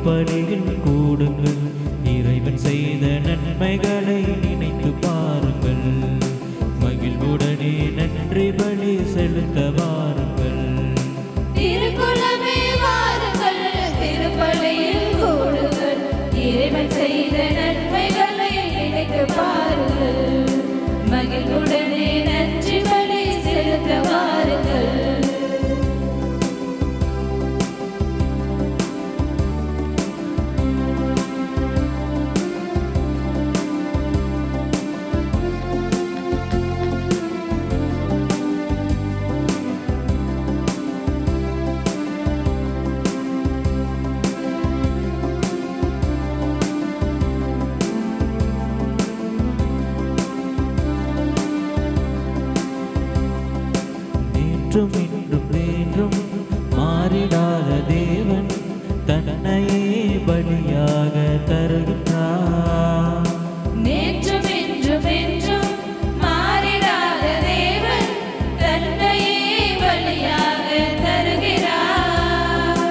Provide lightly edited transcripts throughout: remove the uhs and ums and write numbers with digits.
திருப்பலியில் கூடுங்கள், இறைவன் செய்த நன்மைகளை நினைத்து பாருங்கள், மகிழ்வுடனே நன்றி பலி செலுத்த வாருங்கள். திருக்குலமே வாருங்கள், திருப்பலியில் கூடுங்கள், இறைவன் செய்த நன்மைகளை நினைத்து பாருங்கள், மகிழ்வுடனே நன்றி பலி செலுத்த வாருங்கள். என்றும் இன்றும் என்றும் மாறிடாத தேவன் தன்னையே பலியாக தருகின்றார். நேற்றும் என்றும் என்றும் மாறிடாத தேவன் தன்னையே பலியாக தருகிறார்.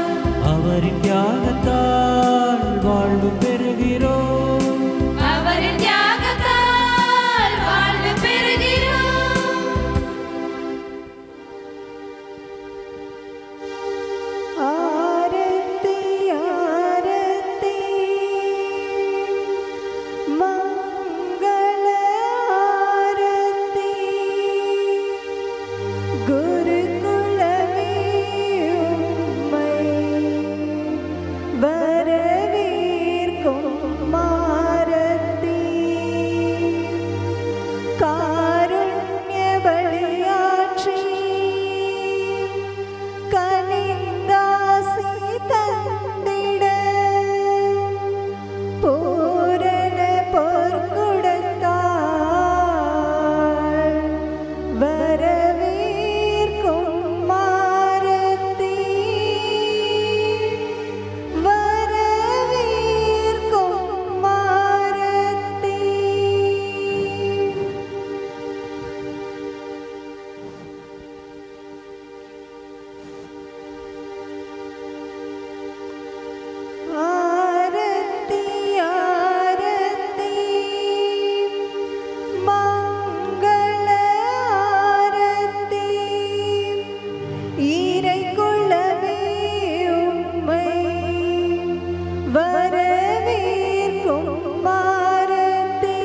அவரின் தியாகத்தால் வாழ்வு பெறுகிறோம், அவரின் தியாகத்தால் வாழ்வு பெறுகிறோம். ஆரத்தி ஆரத்தி மங்கள ஆரத்தி குருகுலமே உம்மை வரவேற்கும் ஆரத்தி காருண்ய பலியாற்றி கனிந்தாசி தந்திட பூரண பொற்குடத்தால் வரவேற்கும் ஆரத்தி வரவேற்கும் ஆரத்தி. ஆரத்தி ஆரத்தி மங்கள ஆரத்தி இறைக்குலமே உம்மை வரவேற்கும் ஆரத்தி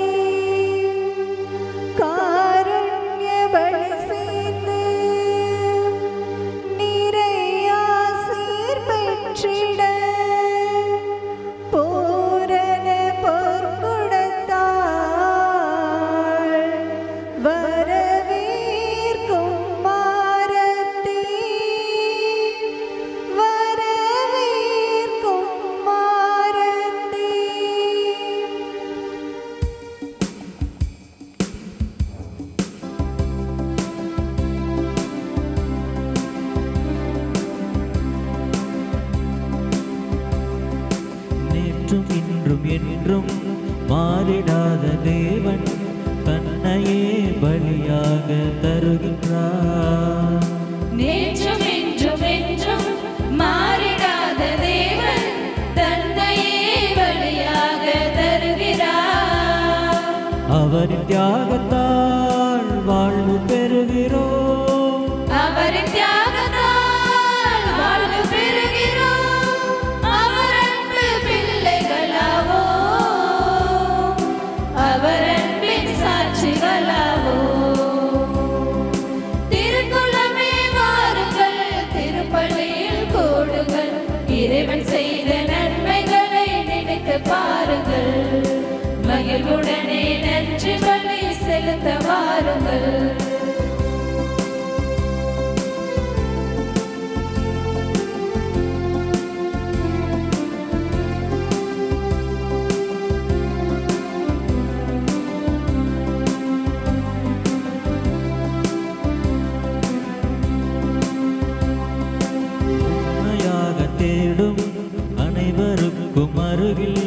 காருண்ய பலி செய்து நிறையாசீர் பெற்றிட பூரண பொற்குடத்தால் வரவேற்கும் ஆரத்தி வரவேற்கும் ஆரத்தி. நேற்றும் இன்றும் என்றும் மாறிடாத தேவன் தன்னையே பலியாக தருகின்றார். நேற்றும் என்றும் என்றும் மாறிடாத தேவன் தன்னையே பலியாக தருகிறார். அவரின் தியாகத்தால் வாழ்வு பெறுகிறோம், அவரின் தியாகத்தால் வாழ்வு பெறுகிறோம். அவர் அன்பு பிள்ளைகளாவோம், அவர் அன்பின் சாட்சிகளாவோம். திருக்குலமே வாருங்கள், திருப்பலியில் கூடுங்கள், இறைவன் செய்த நன்மைகளை நினைத்து பாருங்கள், மகிழ்வுடனே நன்றி பலி செலுத்த வாருங்கள். உண்மையாக தேடும் அனைவருக்கும் அருகில்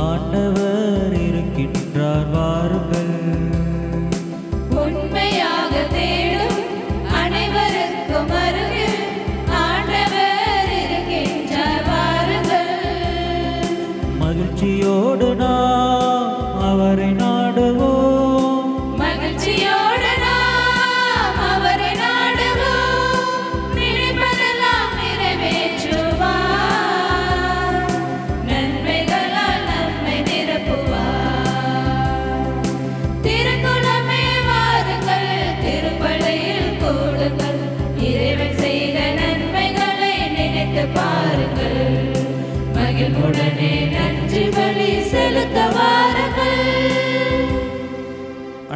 ஆண்டவர் இருக்கின்றார், வாருங்கள். உண்மையாக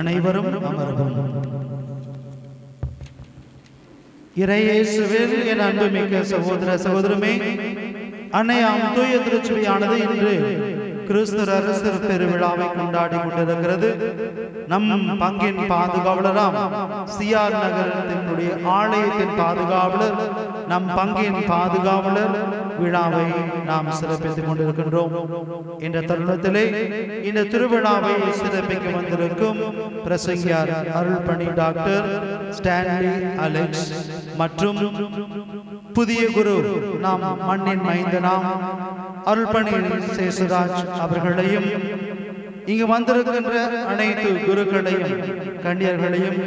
அனைவரும் அமரவும். இறையேசுவில் என் அன்புமிக்க சகோதர சகோதரமே, அன்னையாம் தூய திருச்சபையானது இன்று கிறிஸ்து அரசர் பெருவிழாவை கொண்டாடி கொண்டிருக்கிறது. நம் பங்கின் பாதுகாவலராம் சியார் நகரத்தினுடைய ஆலயத்தின் பாதுகாவலர், நம் பங்கின் பாதுகாவலர் விழாவை நாம் சிறப்பித்துக் கொண்டிருக்கின்றோம். இந்த தருணத்திலே இந்த திருவிழாவை சிறப்பிக்க வந்திருக்கும் பிரசங்கியார் அருள்பணி டாக்டர் ஸ்டான்லி அலெக்ஸ் மற்றும் புதிய குரு நாம் மண்ணின் மைந்தனாம் அருள்பணி சேசுராஜ் அவர்களையும், இங்கு வந்திருக்கின்ற அனைத்து குருக்களையும் கன்னியர்களையும்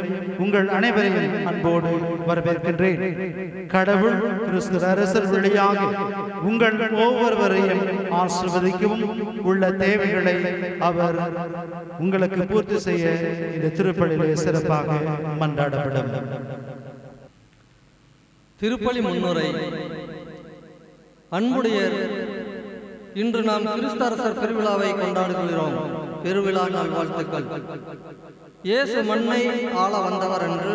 உங்கள் அனைவரையும் அன்போடு வரவேற்கின்றேன். கடவுள் கிறிஸ்து அரசர் வழியாக உங்கள் ஒவ்வொருவரையும் ஆசீர்வதிக்கவும் உள்ள தேவைகளை அவர் உங்களுக்கு பூர்த்தி செய்ய இந்த திருப்பலியிலே சிறப்பாக மன்றாடப்படும். திருப்பலி முன்னுரை. அன்புடையர், இன்று நாம் கிறிஸ்து அரசர் பெருவிழாவை கொண்டாடுகிறோம். பெருவிழா நல்வாழ்த்துக்கள். இயேசு மண்ணை ஆள வந்தவர் என்று,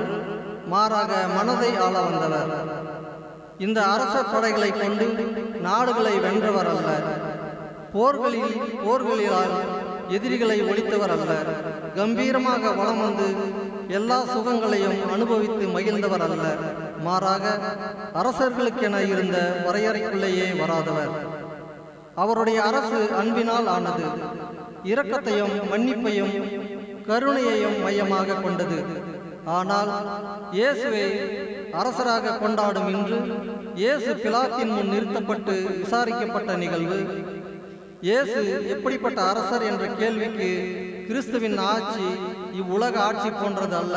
மாறாக மனதை ஆள வந்தவர். இந்த அரசர் படைகளை கொண்டு நாடுகளை வென்றவர் அல்ல. போர்களிலால் எதிரிகளை ஒழித்தவர் அல்ல. கம்பீரமாக வலம் வந்து எல்லா சுகங்களையும் அனுபவித்து மகிழ்ந்தவர் அல்ல. மாறாக அரசர்களுக்கென இருந்த வரையறைக்குள்ளேயே வராதவர். அவருடைய அரசு அன்பினால் ஆனது. இரக்கத்தையும் மன்னிப்பையும் கருணையையும் மையமாக கொண்டது. ஆனால் இயேசுவை அரசராக கொண்டாடும் இன்று இயேசு பிலாத்தின் முன் நிறுத்தப்பட்டு விசாரிக்கப்பட்ட நிகழ்வு. இயேசு எப்படிப்பட்ட அரசர் என்ற கேள்விக்கு கிறிஸ்துவின் ஆட்சி இவ்வுலக ஆட்சி போன்றது அல்ல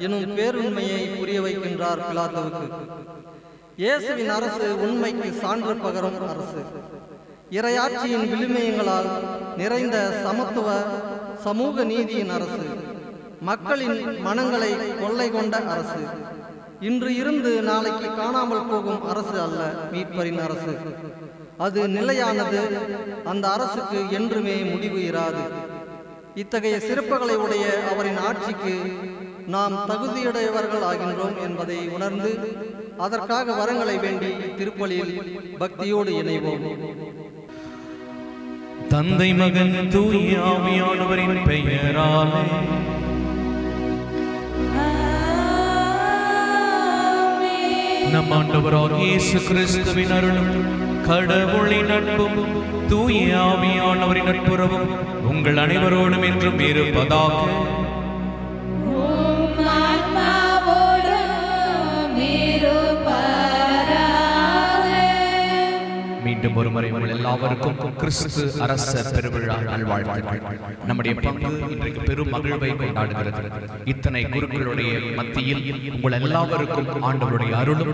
எனும் பேருண்மையை புரிய வைக்கின்றார் பிலாத்துவுக்கு. இயேசுவின் அரசு உண்மைக்கு சான்று பகரும் அரசு. இறையாட்சியின் விழுமியங்களால் நிறைந்த சமத்துவ சமூக நீதியின் அரசு. மக்களின் மனங்களை கொள்ளை கொண்ட அரசு. இன்று இருந்து நாளைக்கு காணாமல் போகும் அரசு அல்ல மீட்பரின் அரசு. அது நிலையானது. அந்த அரசுக்கு என்றுமே முடிவு இராது. இத்தகைய சிறப்புகளை உடைய அவரின் ஆட்சிக்கு நாம் தகுதியுடையவர்கள் ஆகின்றோம் என்பதை உணர்ந்து அதற்காக வரங்களை வேண்டி திருப்பலியில் பக்தியோடு இணைவோம். தந்தை மகன் தூய ஆவியானவரின் பெயராலே நம் ஆண்டவராகிய இயேசு கிறிஸ்துவின் அருளும் கடவுளின் அன்பும் தூய ஆவியானவரின் நட்புறவும் உங்கள் அனைவரோடும் என்றும் இருப்பதாக. மீண்டும் ஒருமுறை உங்கள் எல்லாருக்கும் கிறிஸ்து அரசர் பெருவிழா நல்வாழ்த்துக்கள். நம்முடைய பங்கு இன்றைக்கு பெரும் மகிழ்வை கொண்டாடுகிறது. இத்தனை குருக்களுடைய மத்தியில் உங்கள் எல்லாருக்கும் ஆண்டவருடைய அருளும்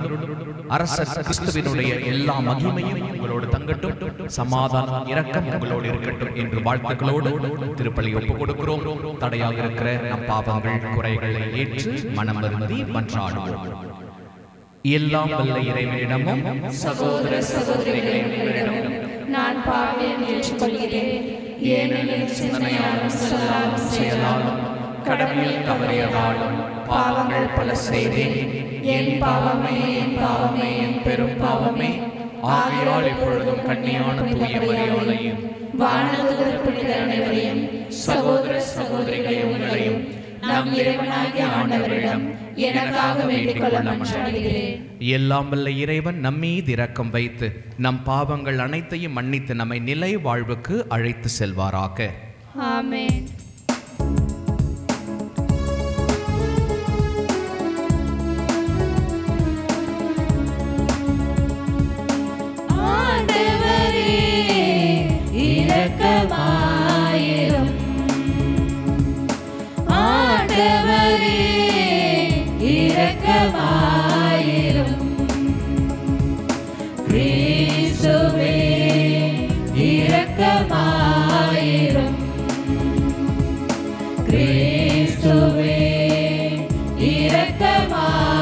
அரசர் கிறிஸ்துவினுடைய எல்லா மகிமையும் உங்களோடு தங்கட்டும். சமாதானம் இரக்கம் உங்களோடு இருக்கட்டும் என்று வாழ்த்துக்களோடு திருப்பலி ஒப்புக் கொடுக்கிறோம். தடையாக இருக்கிற நம் பாவங்கள் குறைகளை ஏற்று மனம் வருந்தி மன்றாடுவோம். எல்லாம் வல்ல இறைவனிடமும் சகோதர சகோதரிகளிடம் நான் பாவியேன் ஏற்றுக்கொள்கிறேன். ஏனெனில் சிந்தனையாலும் சொல்லாலும் செயலாலும் கடமையில் தவறியதாலும் பாவங்கள் பல செய்தேன். என் பாவமே என் பாவமே என் பெரும் பாவமே. ஆகையால் இப்பொழுதும் கன்னியான தூய மரியாதையும் வானதூதர் புனிதர் அனைவரையும் சகோதர சகோதரிகளை உங்களையும் நம் இறைவனாகிய ஆண்டவரிடம் எனக்காக வேண்டிக் கொள்ள மன்றாடுகிறேன். எல்லாம் வல்ல இறைவன் நம்மீது இரக்கம் வைத்து நம் பாவங்கள் அனைத்தையும் மன்னித்து நம்மை நிலை வாழ்வுக்கு அழைத்து செல்வாராக. ஆமென். ஆண்டவரே இரக்கமாயிரும். ஆண்டவரே இரக்கமாயிரும். கிறிஸ்துவே இரக்கமாயிரும். கிறிஸ்துவே இரக்கமாயிரும்.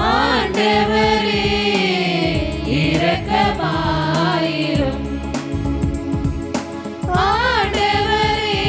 ஆண்டவரே இரக்கமாயிரும். ஆண்டவரே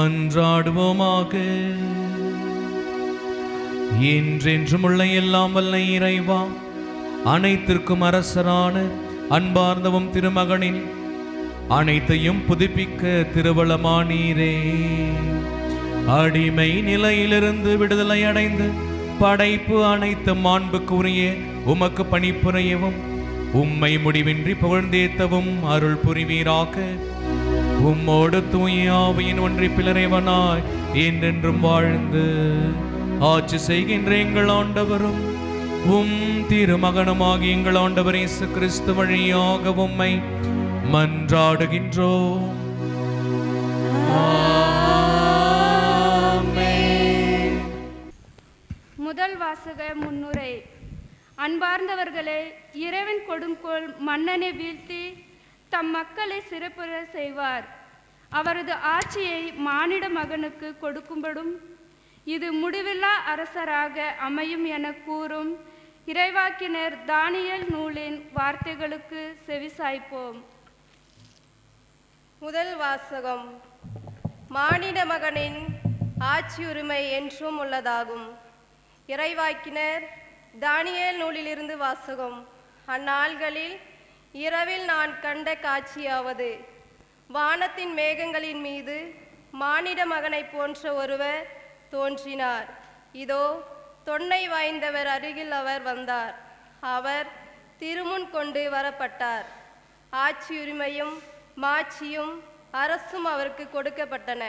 மன்றாடுவோமாக. என்றென்றும் உள்ள எல்லாம் வல்ல இறைவா, அனைத்திற்கும் அரசரான அன்பார்ந்தவும் திருமகனின் அனைத்தையும் புதுப்பிக்க திருவளமானீரே. அடிமை நிலையிலிருந்து விடுதலை அடைந்து படைப்பு அனைத்து மாண்புக்குரிய உமக்கு பணிபுரியவும் உம்மை முடிவின்றி புகழ்ந்தேத்தவும் அருள் புரிவீராக. உம்மோடு தூய ஆவியின் ஒன்றிப்பில் இறைவனாய் என்றென்றும் வாழ்ந்து ஆட்சி செய்கின்ற எங்கள் ஆண்டவரும் உம் திருமகனுமாகிய எங்கள் ஆண்டவர் இயேசு கிறிஸ்து வழியாக உம்மை மன்றாடுகின்றோம். முதல் வாசக முன்னுரை. அன்பார்ந்தவர்களே, இறைவன் கொடுங்கோல் மன்னனை வீழ்த்தி தம் மக்களை சிறப்புற செய்வார். அவரது ஆட்சியை மானிட மகனுக்கு கொடுக்கும்படும் இது முடிவில்லா அரசராக அமையும் என கூறும் இறைவாக்கினர் தானியேல் நூலின் வார்த்தைகளுக்கு செவிசாய்ப்போம். முதல் வாசகம். மானிட மகனின் ஆட்சியுரிமை என்றும் உள்ளதாகும். இறைவாக்கினர் தானியேல் நூலிலிருந்து வாசகம். அந்நாள்களில் இரவில் நான் கண்ட காட்சியாவது, வானத்தின் மேகங்களின் மீது மானிட மகனை போன்ற ஒருவர் தோன்றினார். இதோ தொன்னை வாய்ந்தவர் அருகில் அவர் வந்தார். அவர் திருமுன் கொண்டு வரப்பட்டார். ஆட்சியுரிமையும் மாட்சியும் அரசும் அவருக்கு கொடுக்கப்பட்டன.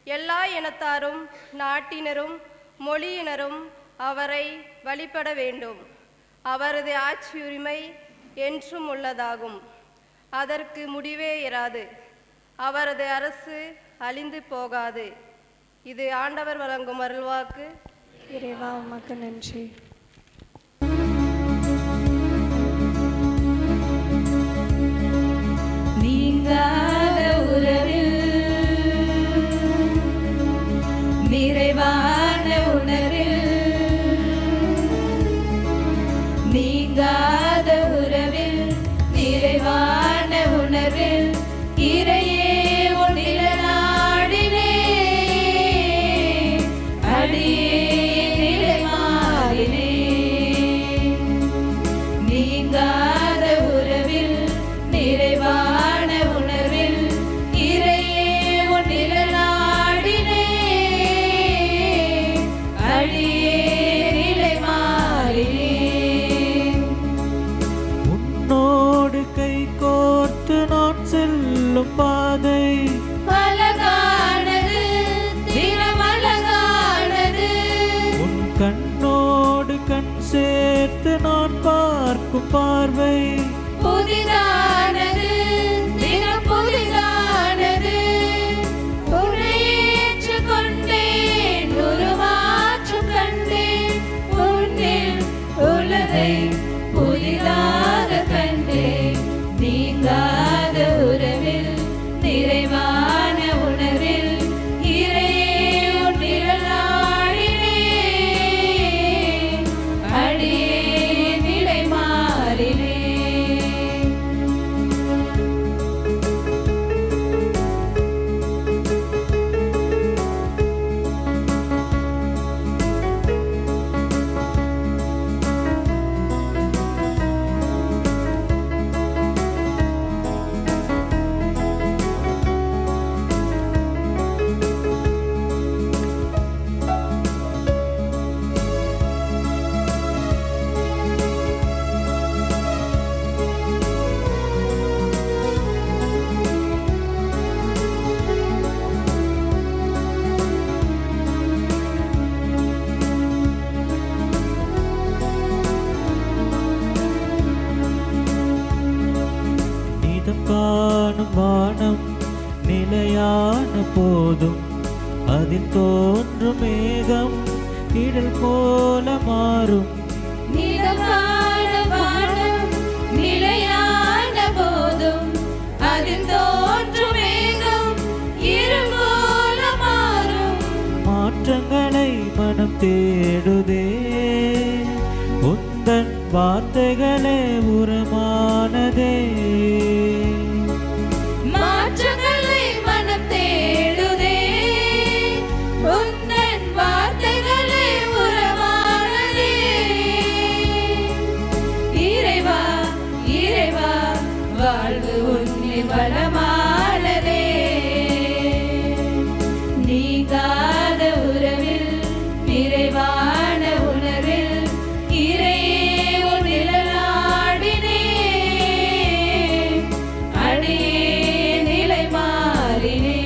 எல்லா இனத்தாரும் நாட்டினரும் மொழியினரும் அவரை வழிபட வேண்டும். அவரது ஆட்சியுரிமை என்றும் உள்ளதாகும். அதற்கு முடிவே இராது. அவரது அரசு அழிந்து போகாது. இது ஆண்டவர் வழங்கும் அருள்வாக்கு. இறைவா உமக்கு நன்றி. நீங்காத உறவில் நிறைவான உணர்வில், நீங்காத உறவில் நிறைவான உணர்வில் இறையே உன்னில நாடினே, அடியே நிலை மாறினே. நீங்காத உறவில் நிறைவான உணர்வில் இறையே உன்னில நாடினே, அடியே நிலை மாறினே. உன்னோடு கை கோர்த்து நான் செல்லும் பாதை அழகானது, தினம் அழகானது. உன் கண்ணோடு கண் சேர்த்து நான் பார்க்கும் பார்வை புதிதானது, தினம் புதிதானது. உன்னை ஏற்றுக் கொண்டேன், உருமாற்றம் கண்டேன். உன்னில் உலகை புதிதாக கண்டேன். நீங்காத உறவில் நிறைவான உணர்வில் இறையே உன்னில் நாடினே, அடியே நிலை மாறினே. நிதம் காணும் வானம் நிலையான போதும் அதில் தோன்றும் மேகம் இடல் போல மாறும். நிலவான வானம் நிலையான போதும் அதில் தோன்றும் மேகம் இருள் போல மாறும். மாற்றங்களை மனம் தேடுதே, உந்தன் வார்த்தைகளே உரமானதே. மாற்றங்களை மனம் தேடுதே, பலமானதே. நீங்காத உறவில் நிறைவான உணர்வில் இறையே உன் நிழலாடினே. அடியே நிலை மாறினே.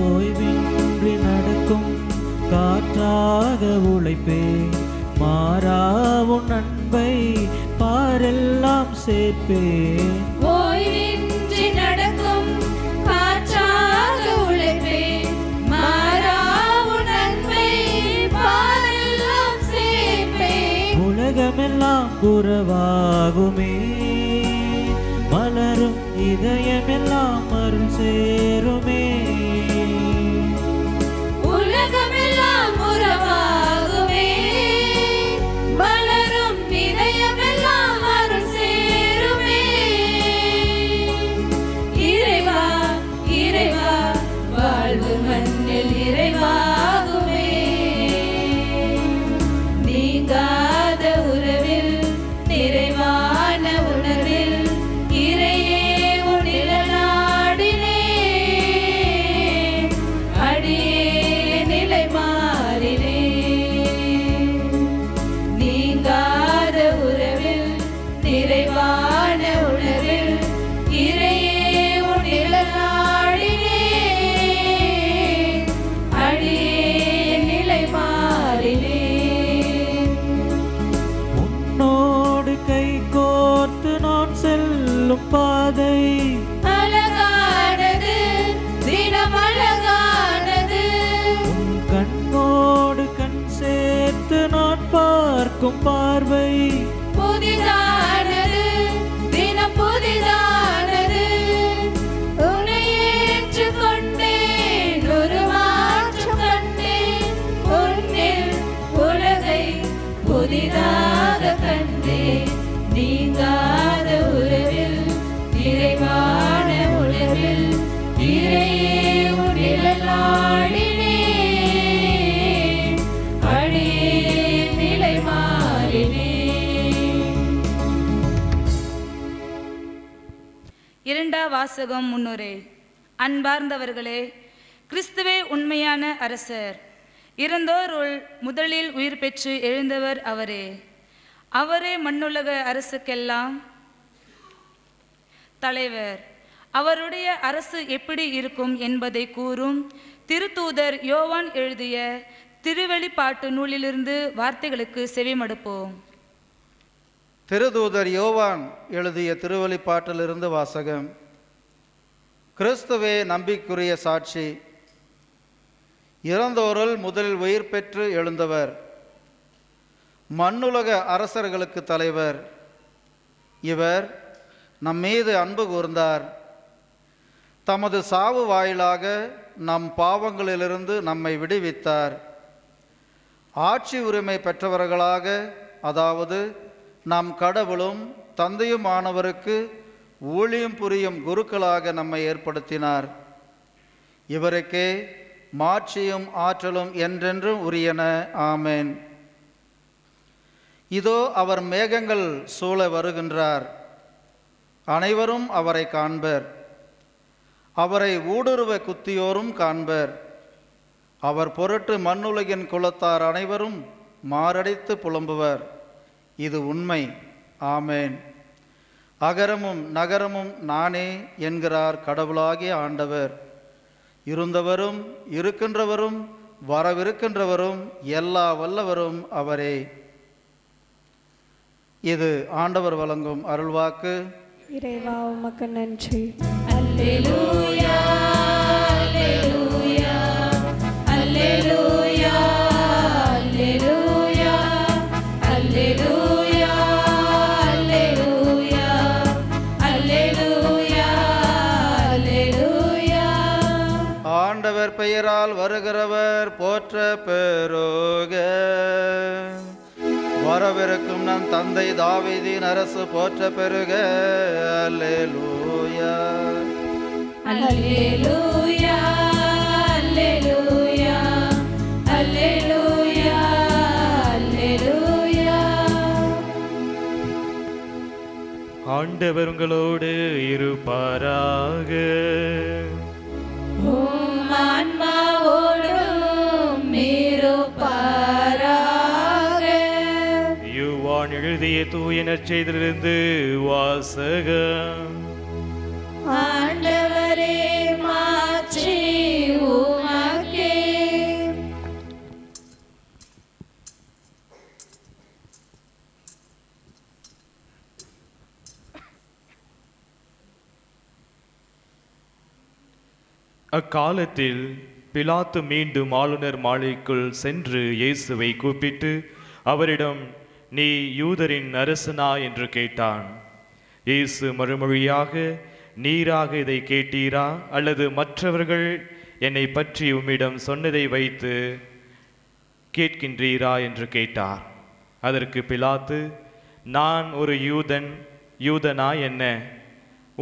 ஓய்வின்றி நடக்கும் காற்றாக உழைப்பே மாறாவும் அன்பை பாரெல்லாம் சேர்ப்பேன். ஓய்வின்றி நடக்கும் காற்றாக உழைப்பே மாறாவும் அன்பை பாரெல்லாம் சேர்ப்பேன். உலகமெல்லாம் உறவாகுமே மலரும் இதயமெல்லாம் அருள் சேருமே. உலகமெல்லாம் உறவாகுமே மலரும் இதயமெல்லாம் அருள் சேருமே. இறைவா இறைவா வாழ்வு மண்ணில் இறைவாகுமே. நீங்காத உறவில் நிறைவான உணர்வில் இறையே உன் நிழலாடினே. அடியே நிலை மாறினே. நீங்காத உறவில் நிறைவான உணர்வில் இறையே உன் நிழலாடினே. அடியே நிலை மாறினே. உன்னோடு கை கோர்த்து நான் செல்லும் பாதை அழகானது தினம் அழகானது. உன் கண்ணோடு கண் சேர்த்து நான் பார்க்கும் பார்வை புதிதானது தினம் புதிதானது. உன்னை ஏற்றுக்கொண்டேன் ஒரு மாற்றம் கண்டேன். உன்னில் உலகை புதிதாக கண்டேன். நீங்காத உறவில் நிறைவான உணர்வில் இறையே உன் நிழலாடினே. அடியே நிலை மாறினே. இரண்டாம் வாசகம் முன்னுரை. அன்பார்ந்தவர்களே, கிறிஸ்துவே உண்மையான அரசர். இறந்தோருள் முதலில் உயிர் பெற்று எழுந்தவர் அவரே. அவரே மண்ணுலக அரசுக்கெல்லாம் தலைவர். அவருடைய அரசு எப்படி இருக்கும் என்பதை கூறும் திருத்தூதர் யோவான் எழுதிய திருவெளிப்பாட்டு நூலிலிருந்து வார்த்தைகளுக்கு செவிமடுப்போம். திருதூதர் யோவான் எழுதிய திருவெளிப்பாட்டிலிருந்து வாசகம். கிறிஸ்துவே நம்பிக்குரிய சாட்சி. இறந்தோருள் முதலில் உயிர் பெற்று எழுந்தவர். மண்ணுலக அரசர்களுக்கு தலைவர். இவர் நம்மீது அன்பு கூர்ந்தார். தமது சாவு வாயிலாக நம் பாவங்களிலிருந்து நம்மை விடுவித்தார். ஆட்சி உரிமை பெற்றவர்களாக, அதாவது நம் கடவுளும் தந்தையுமானவருக்கு ஊழியம் புரியும் குருக்களாக நம்மை ஏற்படுத்தினார். இவருக்கே மாட்சியும் ஆற்றலும் என்றென்றும் உரியன. ஆமேன். இதோ அவர் மேகங்கள் சூழ வருகின்றார். அனைவரும் அவரை காண்பர். அவரை ஊடுருவ குத்தியோரும் காண்பர். அவர் பொருட்டு மண்ணுலகின் குலத்தார் அனைவரும் மாரடித்து புலம்புவர். இது உண்மை. ஆமேன். அகரமும் நகரமும் நானே என்கிறார் கடவுளாகிய ஆண்டவர். இருந்தவரும் இருக்கின்றவரும் வரவிருக்கின்றவரும் எல்லா வல்லவரும் அவரே. இது ஆண்டவர் வழங்கும் அருள்வாக்கு. இறைவா உமக்கு நன்றி. அல்லேலூயா அல்லேலூயா அல்லேலூயா அல்லேலூயா அல்லேலூயா அல்லேலூயா பெயரால் வருகிறவர் போற்ற பெறுக. வரவிருக்கும் நம் தந்தை தாவீதின் அரசு போற்ற பெறுக. அல்லேலூயா அல்லேலூயா அல்லேலூயா அல்லேலூயா அல்லேலூயா. ஆண்டவர் உங்களோடு இருப்பாராக. உம் ஆன்மாவோடும் இருப்பாராக. யோவான் எழுதிய தூய நற்செய்தியிலிருந்து வாசகம். ஆண்டவரே மாற்றி உமக்கே. அக்காலத்தில் பிலாத்து மீண்டும் ஆளுநர் மாளிகைக்குள் சென்று இயேசுவை கூப்பிட்டு அவரிடம், நீ யூதரின் அரசனா என்று கேட்டான். இயேசு மறுமொழியாக, நீராக இதை கேட்டீரா, அல்லது மற்றவர்கள் என்னை பற்றி உம்மிடம் சொன்னதை வைத்து கேட்கின்றீரா என்று கேட்டார். அதற்கு பிலாத்து, நான் ஒரு யூதனா என்ன?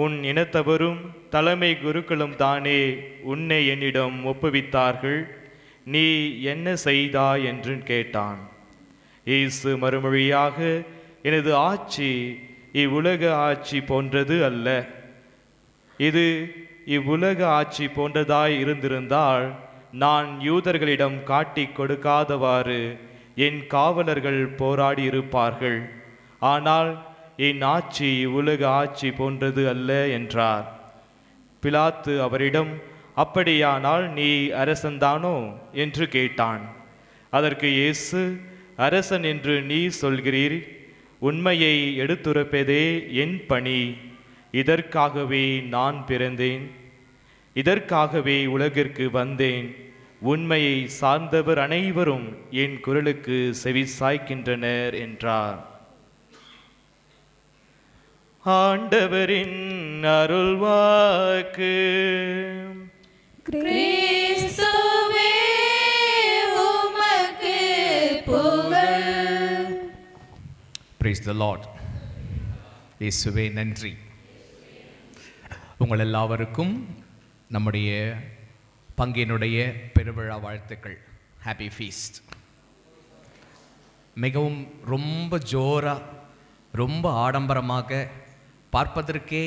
உன் இனத்தவரும் தலைமை குருக்களும் தானே உன்னை என்னிடம் ஒப்புவித்தார்கள். நீ என்ன செய்தாய் என்று கேட்டான். இயேசு மறுமொழியாக, எனது ஆட்சி இவ்வுலக ஆட்சி போன்றது அல்ல. இது இவ்வுலக ஆட்சி போன்றதாய் இருந்திருந்தால் நான் யூதர்களிடம் காட்டி கொடுக்காதவாறு என் காவலர்கள் போராடி இருப்பார்கள். ஆனால் என் ஆட்சி இவ்வுலக ஆட்சி போன்றது அல்ல என்றார். பிலாத்து அவரிடம், அப்படியானால் நீ அரசன்தானோ என்று கேட்டான். அதற்கு இயேசு, அரசன் என்று நீ சொல்கிறீர். உண்மையை எடுத்துரைப்பதே என் பணி. இதற்காகவே நான் பிறந்தேன், இதற்காகவே உலகிற்கு வந்தேன். உண்மையை சார்ந்தவர் அனைவரும் என் குரலுக்கு செவி சாய்க்கின்றனர் என்றார். ஆண்டவரின் அருள்வாக்கு. கிறிஸ்துவே உமக்கு புகழ். Praise the Lord. இயேசுவே நன்றி. உங்கள் எல்லாருக்கும் நம்முடைய பங்கினுடைய பெருவிழா வாழ்த்துக்கள். Happy feast. மிகவும் ரொம்ப ஜோராக, ரொம்ப ஆடம்பரமாக, பார்ப்பதற்கே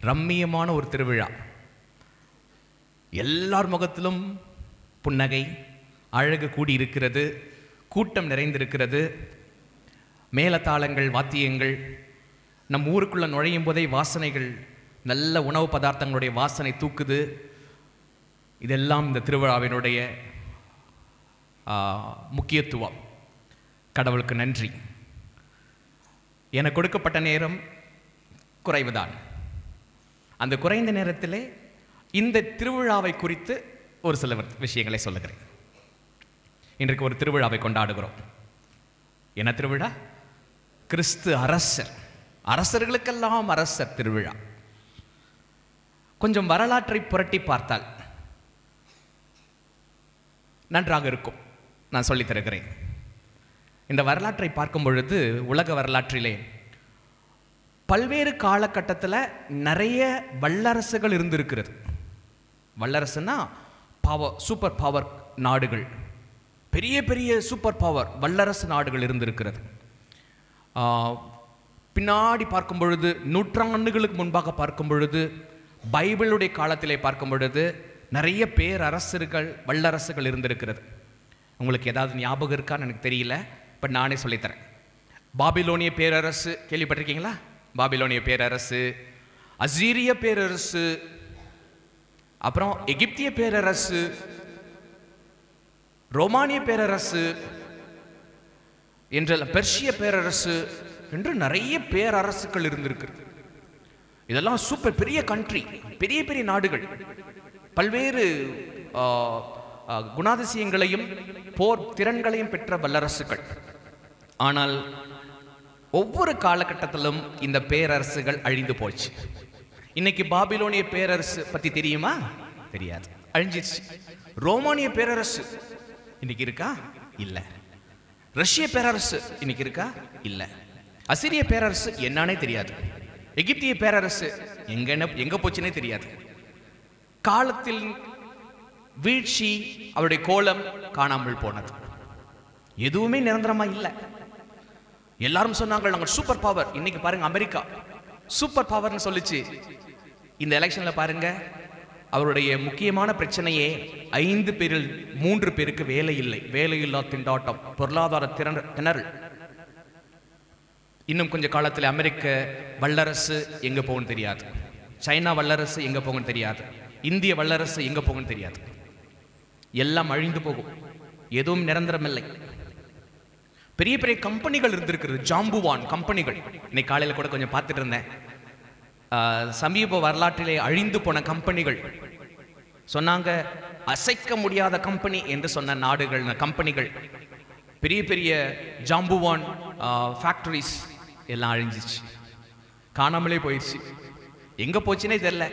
ரம்மியமான ஒரு திருவிழா. எல்லார் முகத்திலும் புன்னகை, அழகு கூடியிருக்கிறது, கூட்டம் நிறைந்திருக்கிறது. மேளதாளங்கள், வாத்தியங்கள், நம் ஊருக்குள்ளே நுழையும் போதே வாசனைகள், நல்ல உணவு பதார்த்தங்களுடைய வாசனை தூக்குது. இதெல்லாம் இந்த திருவிழாவினுடைய முக்கியத்துவம். கடவுளுக்கு நன்றி. எனக்கு கொடுக்கப்பட்ட நேரம் குறைவுதான். அந்த குறைந்த நேரத்திலே இந்த திருவிழாவை குறித்து ஒரு சில விஷயங்களை சொல்லுகிறேன். இன்றைக்கு ஒரு திருவிழாவை கொண்டாடுகிறோம். என்ன திருவிழா? கிறிஸ்து அரசர், அரசர்களுக்கெல்லாம் அரசர் திருவிழா. கொஞ்சம் வரலாற்றை புரட்டி பார்த்தால் நன்றாக இருக்கும். நான் சொல்லித் தருகிறேன். இந்த வரலாற்றை பார்க்கும் பொழுது உலக வரலாற்றிலே பல்வேறு காலகட்டத்தில் நிறைய வல்லரசுகள் இருந்திருக்கிறது. வல்லரசுன்னா பவர், சூப்பர் பவர் நாடுகள், பெரிய பெரிய சூப்பர் பவர் வல்லரசு நாடுகள் இருந்திருக்கிறது. பின்னாடி பார்க்கும் பொழுது, நூற்றாண்டுகளுக்கு முன்பாக பார்க்கும் பொழுது, பைபிளுடைய காலத்திலே பார்க்கும் பொழுது நிறைய பேரரசர்கள், வல்லரசுகள் இருந்திருக்கிறது. உங்களுக்கு ஏதாவது ஞாபகம் இருக்கான்னு எனக்கு தெரியல, பட் நானே சொல்லித்தரேன். பாபிலோனிய பேரரசு கேள்விப்பட்டிருக்கீங்களா? பாபிலோனிய பேரரசு, அசீரிய பேரரசு, அப்புறம் எகிப்திய பேரரசு, ரோமானிய பேரரசு என்ற பெர்ஷிய பேரரசு என்று நிறைய பேரரசுகள் இருந்திருக்கிறது. இதெல்லாம் சூப்பர் பெரிய கண்ட்ரி, பெரிய பெரிய நாடுகள், பல்வேறு குணாதிசயங்களையும் போர் திறன்களையும் பெற்ற வல்லரசுகள். ஆனால் ஒவ்வொரு காலகட்டத்திலும் இந்த பேரரசுகள் அழிந்து போச்சு. இன்னைக்கு பாபிலோனிய பேரரசு பத்தி தெரியுமா? தெரியாது, அழிஞ்சிருச்சு. ரோமானிய பேரரசு இன்னைக்கு இருக்கா? இல்ல. ரஷ்ய பேரரசு இன்னைக்கு இருக்கா? இல்ல. அசிரிய பேரரசு என்னன்னே தெரியாது. எகிப்திய பேரரசு எங்க போச்சுன்னே தெரியாது. காலத்தில் வீழ்ச்சி, அவருடைய கோலம் காணாமல் போனது. எதுவுமே நிரந்தரமா இல்லை. எல்லாரும் சொன்னாங்க நாங்கள் சூப்பர் பவர். இன்னைக்கு பாருங்க, அமெரிக்கா சூப்பர் பவர்னு சொல்லிச்சு. இந்த எலெக்ஷன்ல பாருங்க, அவருடைய முக்கியமான பிரச்சனையே 5 பேரில் 3 பேருக்கு வேலை இல்லை. வேலையில்லா திண்டாட்டம், பொருளாதார திணறல். இன்னும் கொஞ்ச காலத்தில் அமெரிக்க வல்லரசு எங்க போகும்னு தெரியாது, சைனா வல்லரசு எங்க போகும்னு தெரியாது, இந்திய வல்லரசு எங்க போகும்னு தெரியாது. எல்லாம் அழிந்து போகும். எதுவும் நிரந்தரமில்லை. பெரிய பெரிய கம்பெனிகள் இருந்திருக்கிறது, ஜாம்புவான் கம்பெனிகள். இன்னைக்கு காலையில் கூட கொஞ்சம் பார்த்துட்டு இருந்தேன். சமீப வரலாற்றிலே அழிந்து போன கம்பெனிகள் சொன்னாங்க. அசைக்க முடியாத கம்பெனி என்று சொன்ன நாடுகள், கம்பெனிகள், பெரிய பெரிய ஜாம்புவான் ஃபேக்டரிஸ் எல்லாம் அழிஞ்சிச்சு, காணாமலே போயிடுச்சு. எங்க போச்சுன்னே தெரியல.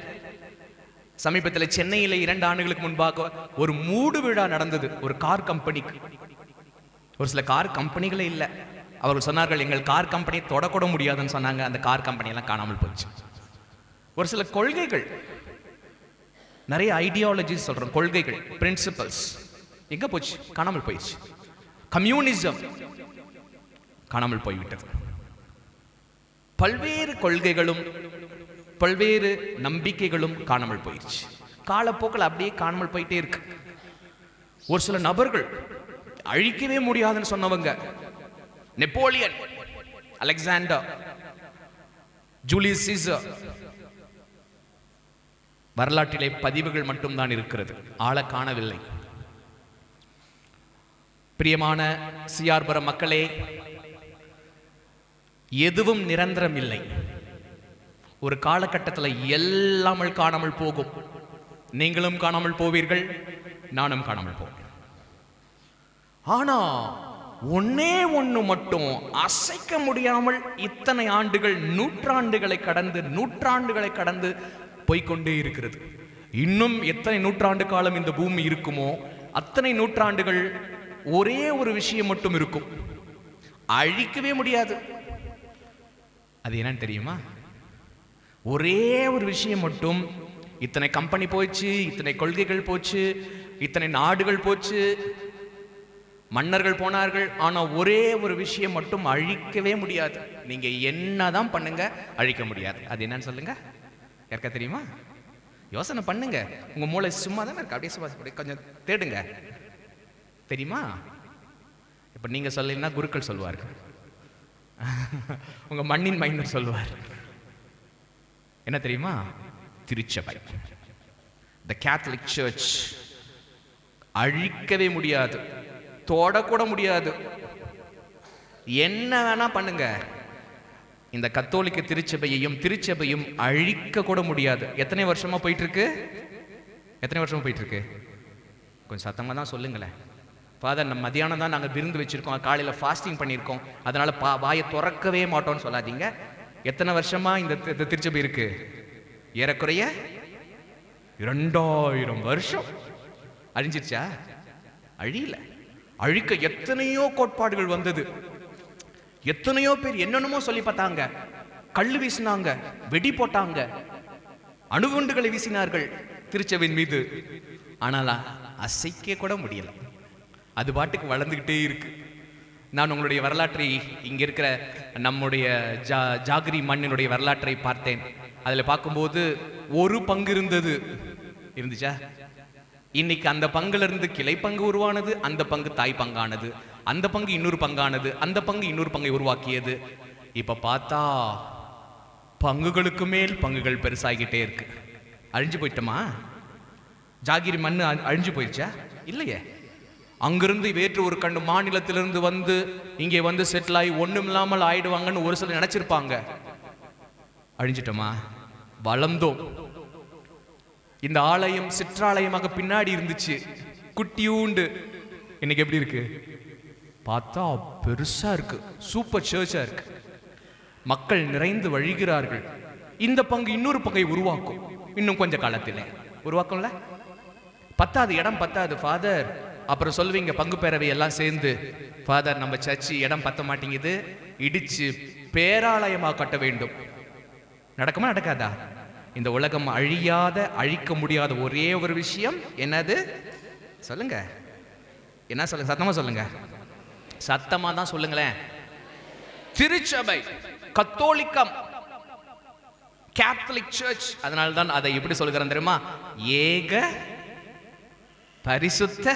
சமீபத்தில் சென்னையில் 2 ஆண்டுகளுக்கு முன்பாக ஒரு மூடு விழா நடந்தது ஒரு கார் கம்பெனிக்கு. ஒரு சில கார் கம்பெனிகளே இல்லை. அவர்கள் சொன்னார்கள் எங்கள் கார் கம்பெனியை தொடக்கூட முடியாதுன்னு சொன்னாங்க. அந்த கார் கம்பெனியெல்லாம் காணாமல் போச்சு. ஒரு சில கொள்கைகள், நிறைய ஐடியாலஜிஸ் சொல்றோம், கொள்கைகள், பிரின்சிபல்ஸ் எங்க போச்சு? காணாமல் போயிடுச்சு. கம்யூனிசம் காணாமல் போய்விட்டது. பல்வேறு கொள்கைகளும் பல்வேறு நம்பிக்கைகளும் காணாமல் போயிடுச்சு. காலப்போக்கில் அப்படியே காணாமல் போயிட்டே இருக்கு. ஒரு சில நபர்கள் அழிக்கவே முடியாதுன்னு சொன்னவங்க, நெப்போலியன், அலெக்சாண்டர், ஜூலியஸ் சீசர், வரலாற்றிலே பதிவுகள் மட்டும்தான் இருக்கிறது, ஆள காணவில்லை. பிரியமான சிஆர்புரம் மக்களே, எதுவும் நிரந்தரம் இல்லை. ஒரு காலகட்டத்தில் எல்லாம் காணாமல் போகும். நீங்களும் காணாமல் போவீர்கள், நானும் காணாமல் போவேன். ஆனா ஒன்னே ஒண்ணு மட்டும் அசைக்க முடியாமல் இத்தனை ஆண்டுகள், நூற்றாண்டுகளை கடந்து போய்கொண்டே இருக்கிறது. இன்னும் எத்தனை நூற்றாண்டு காலம் இந்த பூமி இருக்குமோ அத்தனை நூற்றாண்டுகள் ஒரே ஒரு விஷயம் மட்டும் இருக்கும், அழிக்கவே முடியாது. அது என்னன்னு தெரியுமா? ஒரே ஒரு விஷயம் மட்டும். இத்தனை கம்பெனி போச்சு, இத்தனை கொள்கைகள் போச்சு, இத்தனை நாடுகள் போச்சு, மன்னர்கள் போனார்கள். ஆனா ஒரே ஒரு விஷயம் மட்டும் அழிக்கவே முடியாது. நீங்க என்னதான் பண்ணுங்க, அழிக்க முடியாது. அது என்னன்னு சொல்லுங்க. யாருக்கா தெரியுமா? யோசனை பண்ணுங்க. உங்க மூளை சும்மா தானே இருக்கு, அப்படியே சும்மா கொஞ்சம் தேடுங்க. தெரியுமா? இப்ப நீங்க சொல்லலைன்னா குருக்கள் சொல்லுவார்கள், உங்க மண்ணின் மைந்தர் சொல்லுவார். என்ன தெரியுமா? திருச்சபை, தி கேத்தலிக் சர்ச். அழிக்கவே முடியாது, தொடக்கூட முடியாது. என்ன வேணா பண்ணுங்க, இந்த கத்தோலிக்க திருச்சபையும் அழிக்க கூட முடியாது. எத்தனை வருஷமா போயிட்டு இருக்கு? கொஞ்சம் சத்தமா தான் சொல்லுங்களேன். ஃபாதர், நம்ம மதியானம் தான் நாங்கள் விருந்து வச்சிருக்கோம், காலையில் ஃபாஸ்டிங் பண்ணியிருக்கோம், அதனால வாயை திறக்கவே மாட்டோம்னு சொல்லாதீங்க. எத்தனை வருஷமா இந்த திருச்சபை இருக்கு? ஏறக்குறைய 2000 வருஷம். அழிஞ்சிருச்சா? அழியல. அழிக்க எத்தனையோ கோட்பாடுகள் வந்தது. எத்தனையோ பேர் என்னென்னமோ சொல்லி பார்த்தாங்க, கல்லு வீசினாங்க, வெடி போட்டாங்க, அணுகுண்டுகளை வீசினார்கள் திருச்சபையின் மீது. ஆனால் அசைக்க கூட முடியல. அது பாட்டுக்கு வளர்ந்துகிட்டே இருக்கு. நான் உங்களுடைய வரலாற்றை, இங்க இருக்கிற நம்முடைய ஜாகிரி மண்ணினுடைய வரலாற்றை பார்த்தேன். அதுல பார்க்கும்போது ஒரு பங்கு இருந்துச்சா? இன்னைக்கு அந்த பங்குல இருந்து கிளை பங்கு உருவானது, அந்த பங்கு தாய் பங்கானது, அந்த பங்கு இன்னொரு பங்கானது, அந்த பங்கு இன்னொரு பங்கை உருவாக்கியது. இப்ப பார்த்தா பங்குகளுக்கு மேல் பங்குகள் பெருசாகிட்டே இருக்கு. அழிஞ்சு போயிட்டோமா? ஜாகிரி மண்ணு அழிஞ்சு போயிடுச்சா? இல்லையே. அங்கிருந்து வேற்று ஒரு கண்டு மாநிலத்திலிருந்து வந்து இங்கே வந்து செட்டில் ஆகி ஒண்ணும் இல்லாமல் ஆயிடுவாங்கன்னு ஒரு சிலர் நினைச்சிருப்பாங்க. அழிஞ்சிட்டோமா? வளர்ந்தோம். இந்த ஆலயம் சிற்றாலயமாக பின்னாடி இருந்துச்சு, குட்டியூண்டு. இன்னைக்கு எப்படி இருக்கு? பார்த்தா பெருசா இருக்கு, சூப்பர் சர்ச்சா இருக்கு. மக்கள் நிறைந்து வழிகிறார்கள். இந்த பங்கு இன்னொரு பங்கை உருவாக்கும். இன்னும் கொஞ்ச காலத்தில் உருவாக்கும்ல. பத்தாது, இடம் பத்தாது ஃபாதர். அப்புறம் சொல்லுவீங்க பங்கு பேரவை எல்லாம் சேர்ந்து, ஃபாதர் நம்ம சர்ச்சு இடம் பத்த மாட்டேங்குது, இடிச்சு பேராலயமா கட்ட வேண்டும். நடக்குமா நடக்காதா? இந்த உலகம் அழியாத, அழிக்க முடியாத ஒரே ஒரு விஷயம் என்னது சொல்லுங்க? என்ன சொல்லுங்க? சத்தமா சொல்லுங்க. சத்தமா தான் சொல்லுங்களேன். திருச்சபை, கத்தோலிக்கம், கேத்தலிக் சர்ச். அதனால தான் அதை எப்படி சொல்கிறேன் தெரியுமா? ஏக பரிசுத்த.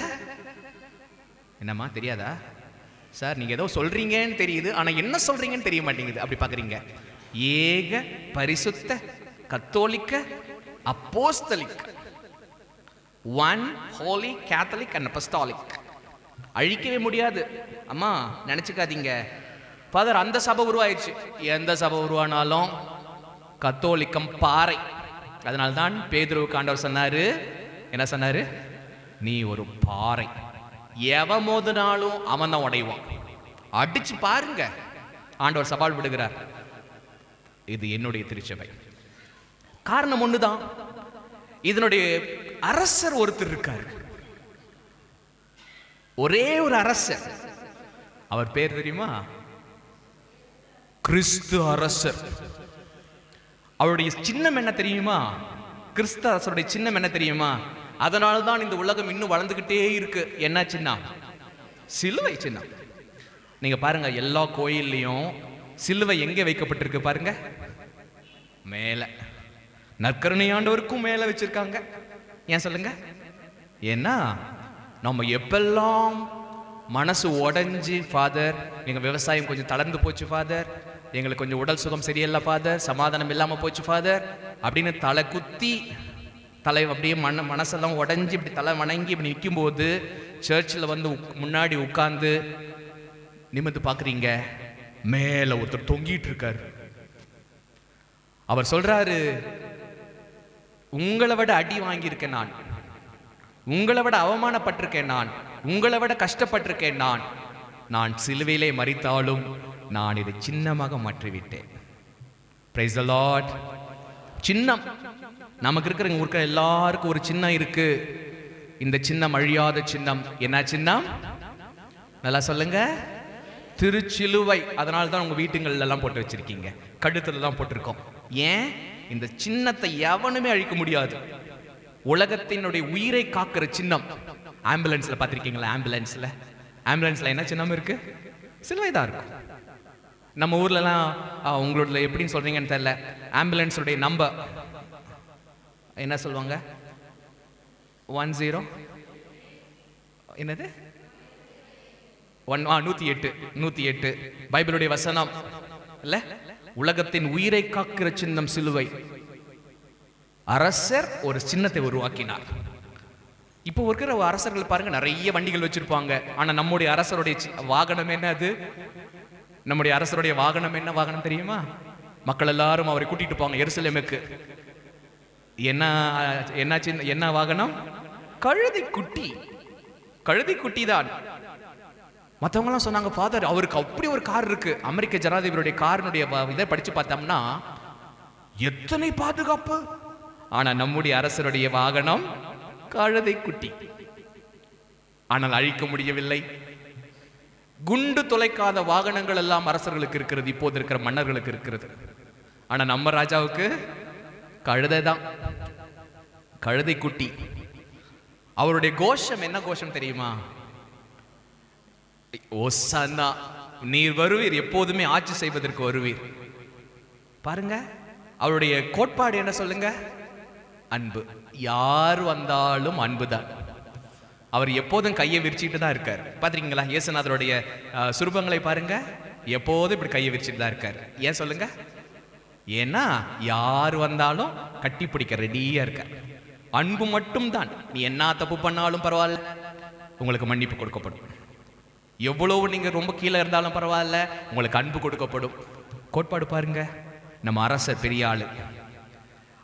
என்னம்மா தெரியாதா சார்? நீங்க ஏதோ சொல்றீங்கன்னு தெரியுது, ஆனா என்ன சொல்றீங்கன்னு தெரிய மாட்டேங்குது. அப்படி பாக்குறீங்க. ஏக பரிசுத்த கத்தோலிக்க apostolic, one holy catholic and apostolic. அழிக்கவே முடியாது. அம்மா நினைச்சுக்காதீங்க ஃபாதர், அந்த சபை உருவாயிடுச்சு. எந்த சபை உருவானாலும் கத்தோலிக்கம் பாறை. அதனால்தான் பேதுருவுக்கு ஆண்டவர் சொன்னாரு, என்ன சொன்னாரு? நீ ஒரு பாறை, எவன் மோதினாலும் அவன் தான் உடைவான். அடிச்சு பாருங்க. ஆண்டவர் சவால் விடுகிறார். இது என்னுடைய திருச்சபை. காரணம் ஒண்ணுதான், இதனுடைய அரசர் ஒருத்தர் இருக்காரு, ஒரே ஒரு அரசர். அவர் பேர் தெரியுமா? கிறிஸ்து அரசர். அவருடைய சின்னம் என்ன தெரியுமா? கிறிஸ்து அரசருடைய சின்னம் என்ன தெரியுமா? அதனால தான் இந்த உலகம் இன்னும் வளர்ந்துகிட்டே இருக்கு. என்ன சின்னம்? சிலுவை சின்னம். நீங்க பாருங்க, எல்லா கோயில்லையும் சிலுவை எங்கே வைக்கப்பட்டிருக்கு பாருங்க? மேல. நற்கருணை ஆண்டவருக்கும் மேல வச்சிருக்காங்க. ஏன் சொல்லுங்க? ஏன்னா நம்ம எப்பெல்லாம் மனசு உடைஞ்சு, ஃபாதர் எங்க விவசாயம் கொஞ்சம் தளர்ந்து போச்சு ஃபாதர், எங்களுக்கு கொஞ்சம் உடல் சுகம் சரியில்லை ஃபாதர், சமாதானம் இல்லாம போச்சு ஃபாதர் அப்படின்னு தலை குத்தி, தலை அப்படியே மனசெல்லாம் உடஞ்சி இப்படி தலை வணங்கி இப்படி நிற்கும் போது சர்ச்சில் வந்து முன்னாடி உட்கார்ந்து நிமிர்ந்து பார்க்குறீங்க, மேல ஒருத்தர் தொங்கிட்டு இருக்காரு. அவர் சொல்றாரு, உங்களை விட அடி வாங்கியிருக்கேன் நான், உங்களை விட அவமானப்பட்டிருக்கேன் நான், உங்களை விட கஷ்டப்பட்டிருக்கேன் நான், நான் சிலுவையிலே மரித்தாலும் நான் இதை சின்னமாக மாற்றிவிட்டேன். Praise the Lord. சின்னம் நமக்கு இருக்கிற எல்லாருக்கும் ஒரு சின்னம் இருக்கு. இந்த சின்னம் அழியாத சின்னம். என்ன சின்னம்? நல்லா சொல்லுங்க. திருச்சிலுவை. அதனால தான் உங்க வீட்டுங்கள்ல எல்லாம் போட்டு வச்சிருக்கீங்க, கழுத்துல எல்லாம் போட்டிருக்கோம். ஏன்? இந்த சின்னத்தை எவனுமே அழிக்க முடியாது. உலகத்தினுடைய உயிரை காக்கிற சின்னம். ஆம்புலன்ஸ்ல பாத்திருக்கீங்களா? ஆம்புலன்ஸ்ல என்ன சின்னம் இருக்கு? சிலுவை தான் இருக்கும். நம்ம ஊர்லலாம் உங்களோட எப்படின்னு சொல்றீங்கன்னு தெரியல, ஆம்புலன்ஸுடைய நம்பர் என்ன சொல்லுவாங்க? 10 என்னது 108. பைபிளுடைய வசனம் இல்ல? உலகத்தின் உயிரை காக்கிற சின்னம் சிலுவை. அரசர் ஒரு சின்னத்தை உருவாக்கினார். இப்போ இருக்கிற அரசர்கள் பாருங்க, நிறைய வண்டிகள் வச்சிருப்பாங்க. ஆனா நம்முடைய அரசருடைய வாகனம் என்ன? அது நம்முடைய அரசருடைய வாகனம் என்ன வாகனம் தெரியுமா? மக்கள் எல்லாரும் அவரை கூட்டிட்டு போவாங்க எருசலேமுக்கு. என்ன வாகனம்? கழுதை குட்டி. கழுதை குட்டி தான். மற்றவங்க எல்லாம் சொன்னாங்க, ஃபாதர் அவருக்கு அப்படி ஒரு கார் இருக்கு. அமெரிக்க ஜனாதிபதியுடைய காரினுடைய இதை படிச்சு பார்த்தோம்னா எத்தனை பாதுகாப்பு. ஆனா நம்முடைய அரசருடைய வாகனம் கழுதை குட்டி. ஆனால் அழிக்க முடியவில்லை. குண்டு தொலைக்காத வாகனங்கள் எல்லாம் அரசர்களுக்கு இருக்கிறது, இப்போது இருக்கிற மன்னர்களுக்கு இருக்கிறது. ஆனா நம்ம ராஜாவுக்கு கழுதை தான், கழுதை குட்டி. அவருடைய கோஷம் என்ன கோஷம் தெரியுமா? ஓசன்னா, நீர் வருவீர், எப்போதுமே ஆட்சி செய்வதற்கு வருவீர். பாருங்க, அவருடைய கோட்பாடு என்ன சொல்லுங்க? அன்பு. யார் வந்தாலும் அன்புதான். அவர் எப்போதும் கையை விரிச்சிட்டு தான் இருக்கார். பாத்திருக்கீங்களா? இயேசுநாதருடைய சுரூபங்களை பாருங்க, எப்போதும் இப்படி கையை விரிச்சிட்டு தான் இருக்கார். ஏன் சொல்லுங்க? ஏன்னா யார் வந்தாலும் கட்டி பிடிக்க ரெடியா இருக்கார். அன்பு மட்டும் தான். நீ என்ன தப்பு பண்ணாலும் பரவாயில்ல, உங்களுக்கு மன்னிப்பு கொடுக்கப்படும். எவ்வளவு நீங்க ரொம்ப கீழே இருந்தாலும் பரவாயில்ல, உங்களுக்கு அன்பு கொடுக்கப்படும். கோட்பாடு பாருங்க. நம்ம அரசர் பெரிய ஆளு.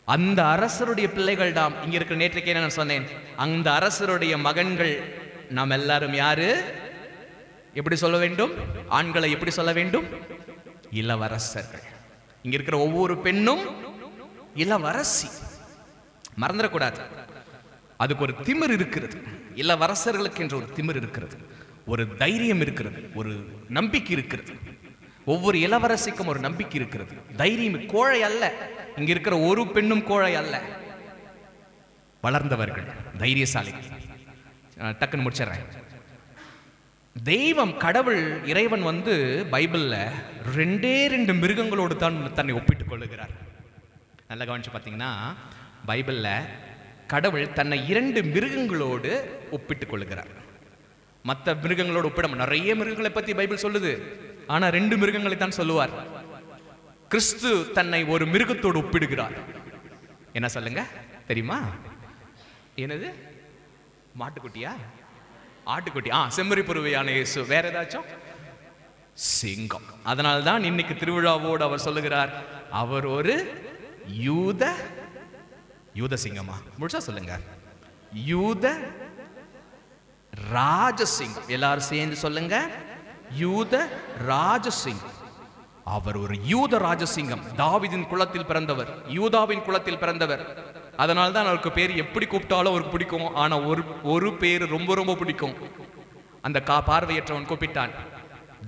அந்த அரசருடைய பிள்ளைகள் தான் இங்க இருக்கிற. நேற்றைக்கே நான் சொன்னேன், அந்த அரசருடைய மகன்கள் நாம் எல்லாரும் யாரு? எப்படி சொல்ல வேண்டும்? ஆண்களை எப்படி சொல்ல வேண்டும்? இளவரசர்கள். இங்க இருக்கிற ஒவ்வொரு பெண்ணும் இளவரசி. மறந்துடக்கூடாது. அதுக்கு ஒரு திமிர் இருக்கிறது. இளவரசர்களுக்கு என்ற ஒரு திமிர் இருக்கிறது, ஒரு தைரியம் இருக்கிறது, ஒரு நம்பிக்கை இருக்கிறது. ஒவ்வொரு இளவரசிக்கும் ஒரு நம்பிக்கை இருக்கிறது, தைரியம். கோழை அல்ல, இங்க இருக்கிற ஒரு பெண்ணும் கோழை அல்ல, வளர்ந்தவர்கள், தைரியசாலி. டக்குன்னு முடிச்சிடறேன். தெய்வம், கடவுள், இறைவன் பைபிள்ல 2 மிருகங்களோடு தான் தன்னை ஒப்பிட்டுக் கொள்ளுகிறார். நல்லா கவனிச்சு பார்த்தீங்கன்னா, பைபிள்ல கடவுள் தன்னை 2 மிருகங்களோடு ஒப்பிட்டுக் கொள்ளுகிறார். மற்ற மிருகங்களோடு ஒப்பிட, நிறைய மிருகங்களை பத்தி பைபிள் சொல்லுது, ஆனா 2 மிருகங்களை தான் சொல்லுவார். கிறிஸ்து தன்னை ஒரு மிருகத்தோடு ஒப்பிடுகிறார். என்ன சொல்லுங்க தெரியுமா? என்னது? மாட்டுக்குட்டியா? ஆட்டுக்குட்டி? செம்மறி பருவையான இயேசு. வேற ஏதாச்சும்? சிங்கம். அதனால்தான் இன்னைக்கு திருவிழாவோடு அவர் சொல்லுகிறார், அவர் ஒரு யூத சிங்கமா? முழுசா சொல்லுங்க, யூத ராஜசிங்கம். எல்லாரும் சேர்ந்து சொல்லுங்க, யூத ராஜசிங்கம். அவர் ஒரு யூத ராஜசிங்கம். தாவீதின் குலத்தில் பிறந்தவர், யூதாவின் குலத்தில் பிறந்தவர். அதனால்தான் அவருக்கு பேர் எப்படி கூப்பிட்டாலும் அவருக்கு பிடிக்கும். ஆனா ஒரு பேர் ரொம்ப ரொம்ப பிடிக்கும். அந்த பார்வையற்றவன் கூப்பிட்டான்,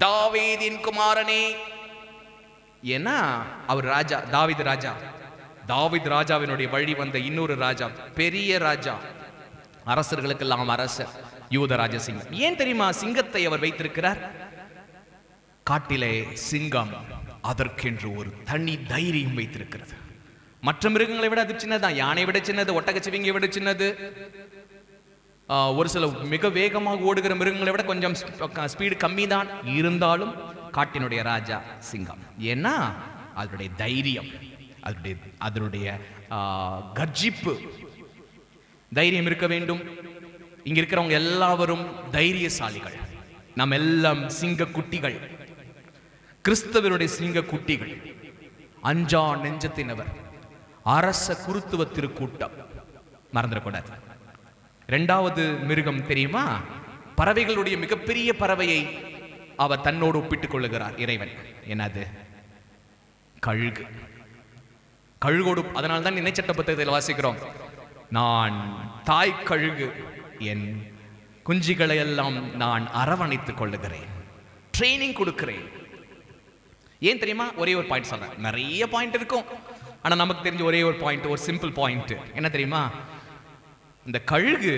தாவீதின் குமாரனே. ஏன்னா அவர் ராஜா, தாவீது ராஜா. தாவீது ராஜாவினுடைய வழி வந்த இன்னொரு ராஜா, பெரிய ராஜா, அரசர்களுக்கெல்லாம் அரசர், யூத ராஜசிங்கம். ஏன் தெரியுமா சிங்கத்தை அவர் வைத்திருக்கிறார்? காட்டிலே சிங்கம் அதற்கென்று ஒரு தனி தைரியம் வைத்திருக்கிறது. மற்ற மிருகங்களை விட அது சின்னதான், யானை விட சின்னது, ஒட்டகச்சிவிங்கை விட சின்னது, ஒரு சில மிக வேகமாக ஓடுகிற மிருகங்களை விட கொஞ்சம் ஸ்பீடு கம்மி தான். இருந்தாலும் காட்டினுடைய ராஜா சிங்கம். ஏன்னா அதனுடைய தைரியம், அதனுடைய கர்ஜிப்பு, தைரியம் இருக்க வேண்டும். இங்க இருக்கிறவங்க எல்லாரும் தைரியசாலிகள். நாம் எல்லாம் சிங்க குட்டிகள், கிறிஸ்தவருடைய சிங்க குட்டிகள், அஞ்சா நெஞ்சத்தினவர், அரச குருத்துவ திருக்கூட்டம். மறந்துடக்கூடாது. 2வது மிருகம் தெரியுமா? பறவைகளுடைய மிகப்பெரிய பறவையை அவர் தன்னோடு ஒப்பிட்டுக் கொள்ளுகிறார் இறைவன். என்னது? கழுகு. கழுகோடு. அதனால்தான் இணைச்சட்ட புத்தகத்தில் வாசிக்கிறோம், நான் தாய் கழுகு, என் குஞ்சுகளை எல்லாம் நான் அரவணைத்துக் கொள்ளுகிறேன், ட்ரைனிங் கொடுக்கிறேன். ஏன் தெரியுமா? ஒரே ஒரு பாயிண்ட் சொல்றேன், நிறைய பாயிண்ட் இருக்கும், ஆனா நமக்கு தெரிஞ்ச ஒரே ஒரு பாயிண்ட், ஒரு சிம்பிள் பாயிண்ட். என்ன தெரியுமா? இந்த கழுகு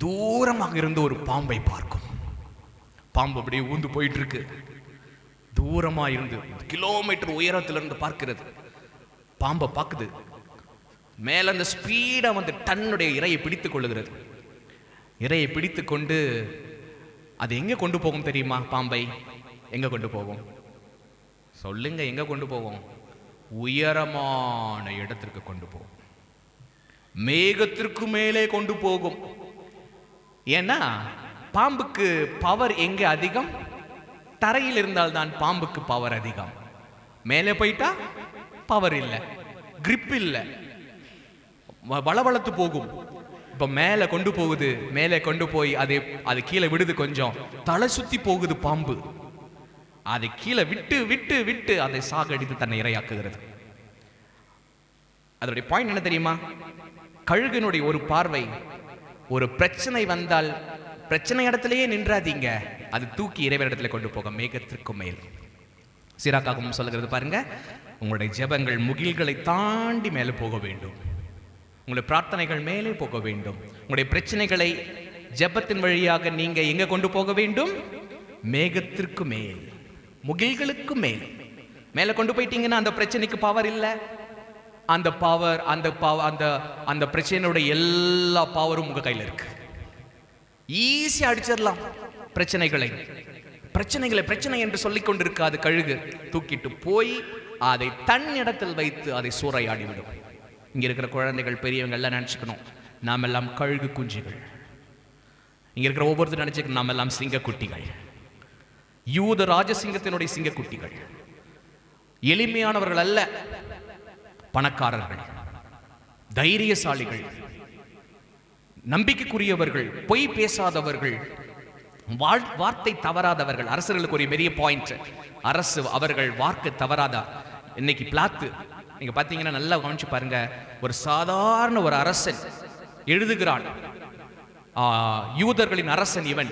தூரமாக இருந்து ஒரு பாம்பை பார்க்கும். பாம்பு அப்படியே ஊந்து போயிட்டு இருக்கு, தூரமா இருந்து கிலோமீட்டர் உயரத்திலிருந்து பார்க்கிறது. பாம்பை பார்க்குது, மேல அந்த ஸ்பீடா தன்னுடைய இரையை பிடித்துக் கொள்ளுகிறது. இரையை பிடித்து கொண்டு அது எங்க கொண்டு போகும் தெரியுமா? பாம்பை எங்க கொண்டு போகும்? சொல்லுங்க, எங்க கொண்டு போகும்? உயரமான இடத்திற்கு கொண்டு போகும், மேகத்திற்கு மேலே கொண்டு போகும். ஏன்னா பாம்புக்கு பவர் எங்க அதிகம்? தரையில் இருந்தால்தான் பாம்புக்கு பவர் அதிகம். மேலே போயிட்டா பவர் இல்லை, கிரிப் இல்லை, வளவளத்து போகும். இப்ப மேலே கொண்டு போகுது, மேலே கொண்டு போய் அது கீழே விடுது, கொஞ்சம் தலை சுத்தி போகுது பாம்பு. அதை கீழே விட்டு விட்டு விட்டு அதை சாகடித்து தன்னை இரையாக்குகிறது. அதோடைய பாயிண்ட் என்ன தெரியுமா? கழுகினுடைய ஒரு பார்வை, ஒரு பிரச்சனை வந்தால் பிரச்சனை இடத்திலேயே நின்றாதீங்க, அது தூக்கி இறைவனிடத்தில் கொண்டு போக, மேகத்திற்கு மேல். சீராக்காகவும் சொல்லுகிறது பாருங்க, உங்களுடைய ஜெபங்கள் முகில்களை தாண்டி மேலே போக வேண்டும், உங்களுடைய பிரார்த்தனைகள் மேலே போக வேண்டும். உங்களுடைய பிரச்சனைகளை ஜெபத்தின் வழியாக நீங்க எங்க கொண்டு போக வேண்டும்? மேகத்திற்கு மேல், முகில்களுக்கு மேல். மேலே கொண்டு போயிட்டீங்கன்னா அந்த பிரச்சனைக்கு பவர் இல்லை. அந்த பவர், அந்த பிரச்சனையுடைய எல்லா பவரும் உங்க கையில் இருக்கு. ஈஸியா அடிச்சிடலாம் பிரச்சனைகளை. பிரச்சனை என்று சொல்லிக் கொண்டிருக்காது கழுகு, தூக்கிட்டு போய் அதை தன் இடத்தில் வைத்து அதை சூறையாடிவிடும். இங்க இருக்கிற குழந்தைகள், பெரியவங்க எல்லாம் நினைச்சுக்கணும், நாம் எல்லாம் கழுகு குஞ்சுகள். இங்க இருக்கிற ஒவ்வொருத்தரும் நினைச்சுக்கணும், நாம் எல்லாம் சிங்க குட்டிகள், யூத ராஜசிங்கத்தினுடைய சிங்க குட்டிகள். எளிமையானவர்கள் அல்ல, பணக்காரர்கள், தைரியசாலிகள், நம்பிக்கைக்குரியவர்கள், பொய் பேசாதவர்கள், வார்த்தை தவறாதவர்கள். அரசர்களுக்கு ஒரு பெரிய பாயிண்ட், அரசு அவர்கள் வார்த்தை தவறாதா. இன்னைக்கு பிளாத்து நீங்க பாத்தீங்கன்னா நல்லா கவனிச்சு பாருங்க, ஒரு சாதாரண ஒரு அரசன் எழுதுகிறான், யூதர்களின் அரசன் இவன்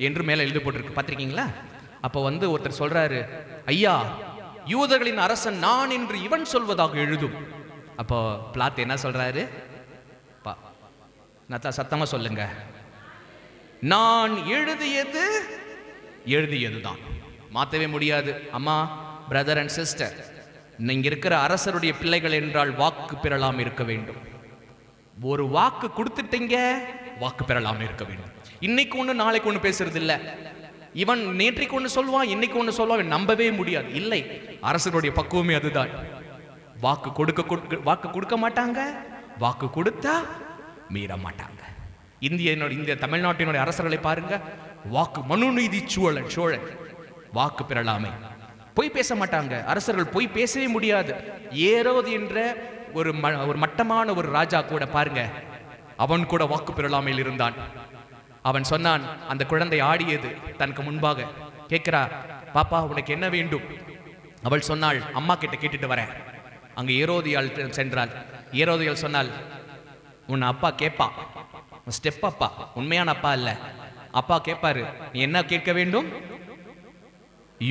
என்று மேலே எழுதி போட்டிருக்கு, பார்த்திருக்கீங்களா? அப்போ ஒருத்தர் சொல்றாரு, ஐயா யூதர்களின் அரசன் நான் என்று இவன் சொல்வதாக எழுதும். அப்போ பிலாத்து என்ன சொல்றாரு? சத்தமா சொல்லுங்க, நான் எழுதியதுதான், மாற்றவே முடியாது. அம்மா, பிரதர் அண்ட் சிஸ்டர், நீங்க இருக்கிற அரசருடைய பிள்ளைகள் என்றால் வாக்கு பெறலாம் இருக்க வேண்டும். ஒரு வாக்கு கொடுத்துட்டீங்க, வாக்கு பெறலாம் இருக்க வேண்டும். இன்னைக்கு ஒண்ணு நாளைக்கு ஒண்ணு பேசுறது இல்ல. இவன் நேற்றைக்கு ஒண்ணு சொல்வான், இன்னைக்கு ஒண்ணு சொல்வான், நம்பவே முடியாது. இல்லை, அரசருடைய பக்குவமே அதுதான். வாக்கு கொடுக்க மாட்டாங்க, வாக்கு கொடுத்தா மீற மாட்டாங்க. இந்திய தமிழ்நாட்டினுடைய அரசர்களை பாருங்க, வாக்கு மனுநீதி சோழன் வாக்கு பெறலாமை, பொய் பேச மாட்டாங்க. அரசர்கள் பொய் பேசவே முடியாது. ஏரோது என்ற ஒரு மட்டமான ஒரு ராஜா கூட பாருங்க, அவன் கூட வாக்கு பெறலாமையில் இருந்தான். அவன் சொன்னான், அந்த குழந்தை ஆடியது தனக்கு முன்பாக. கேட்கிறா, பாப்பா உனக்கு என்ன வேண்டும்? அவள் சொன்னாள், அம்மா கிட்ட கேட்டுட்டு வரேன். அங்கு ஏரோதியால் சென்றாள். ஏரோதியால் சொன்னால், உன் அப்பா கேட்பா, ஸ்டெப் அப்பா, உண்மையான அப்பா இல்ல, அப்பா கேட்பாரு, நீ என்ன கேட்க வேண்டும்?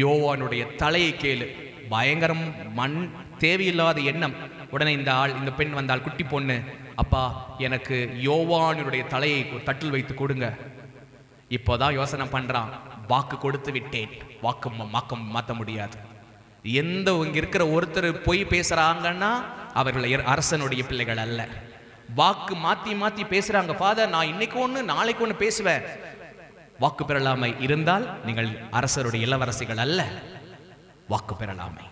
யோவானுடைய தலையை கேளு. பயங்கரம், தேவையில்லாத எண்ணம். உடனே இந்த பெண் வந்தால், குட்டி பொண்ணு, அப்பா எனக்கு யோவானுடைய தலையை தட்டில் வைத்து கொடுங்க. இப்போதான் யோசனை பண்றான், வாக்கு கொடுத்து விட்டேன், வாக்கு மாற்ற முடியாது. இங்க இருக்கிற ஒருத்தர் பொய் பேசுறாங்கன்னா அவர்கள் அரசனுடைய பிள்ளைகள் அல்ல. வாக்கு மாத்தி பேசுறாங்க, ஃபாதர் நான் இன்னைக்கு ஒண்ணு நாளைக்கு ஒண்ணு பேசுவேன். வாக்கு பெறலாமை இருந்தால் நீங்கள் அரசருடைய இளவரசிகள் அல்ல, வாக்கு பெறலாமை.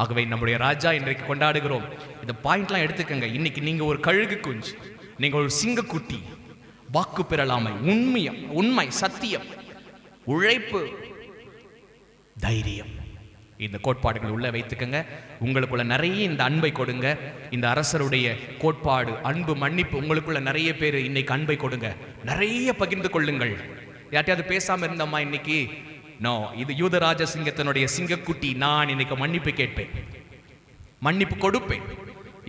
ஆகவே நம்முடைய ராஜா இன்றைக்கு கொண்டாடுகிறோம். இந்த பாயிண்ட்லாம் எடுத்துக்கங்க. இன்னைக்கு நீங்க ஒரு கழுகு குஞ்சு, நீங்க ஒரு சிங்கக்குட்டி. வாக்கு பெறலாமை, உண்மை, சத்தியம், உழைப்பு, தைரியம், இந்த கோட்பாடுகள் உள்ள வைத்துக்கங்க. உங்களுக்குள்ள நிறைய இந்த அன்பை கொடுங்க. இந்த அரசருடைய கோட்பாடு, அன்பு, மன்னிப்பு, உங்களுக்குள்ள நிறைய பேர் இன்னைக்கு அன்பை கொடுங்க. நிறைய பகிர்ந்து கொள்ளுங்கள். யார்ட்டையாவது பேசாம இருந்தம்மா இன்னைக்கு, நோ, இது யூதராஜ சிங்கத்தினுடைய சிங்கக்குட்டி. நான் இன்னைக்கு மன்னிப்பு கேட்பேன், மன்னிப்பு கொடுப்பேன்,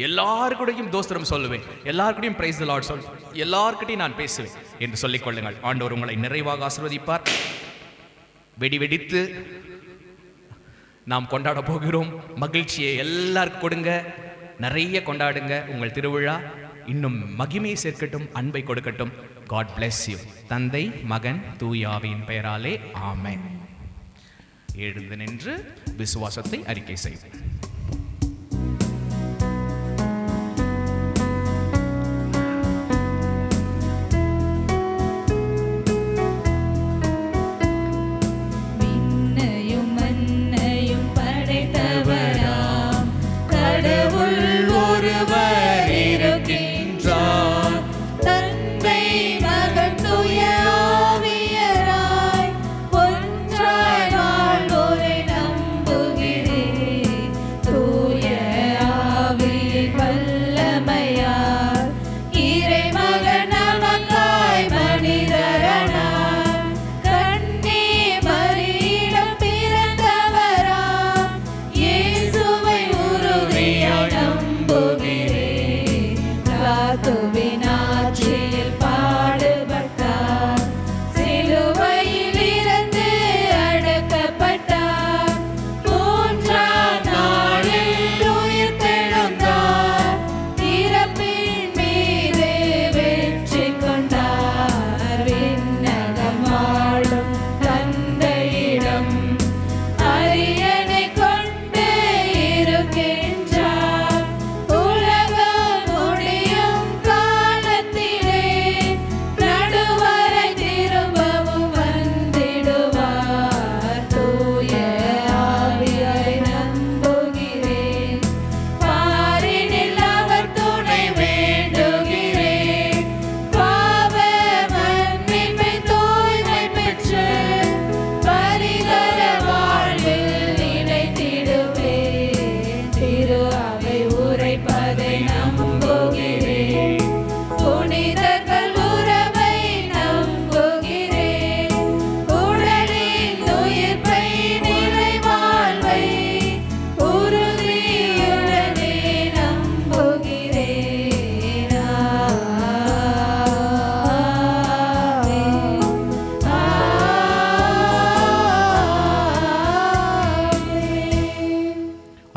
எல்லாருக்கூடையும் தோஸ்திரம் சொல்லுவேன், எல்லாருக்கூடையும் பிரைஸ் தி லார்ட் சொல்லுவேன், எல்லாருக்கிட்டையும் நான் பேசுவேன் என்று சொல்லிக் கொள்ளுங்கள். ஆண்டவர் உங்களை நிறைவாக ஆசீர்வதிப்பார். வெடித்து நாம் கொண்டாட போகிறோம். மகிழ்ச்சியை எல்லாருக்கும் கொடுங்க, நிறைய கொண்டாடுங்க. உங்கள் திருவிழா இன்னும் மகிமையை சேர்க்கட்டும், அன்பை கொடுக்கட்டும். God bless you. தந்தை, மகன், தூய ஆவியின் பெயராலே ஆமென். எழுந்து நின்று விசுவாசத்தை அறிக்கை செய்வோம்.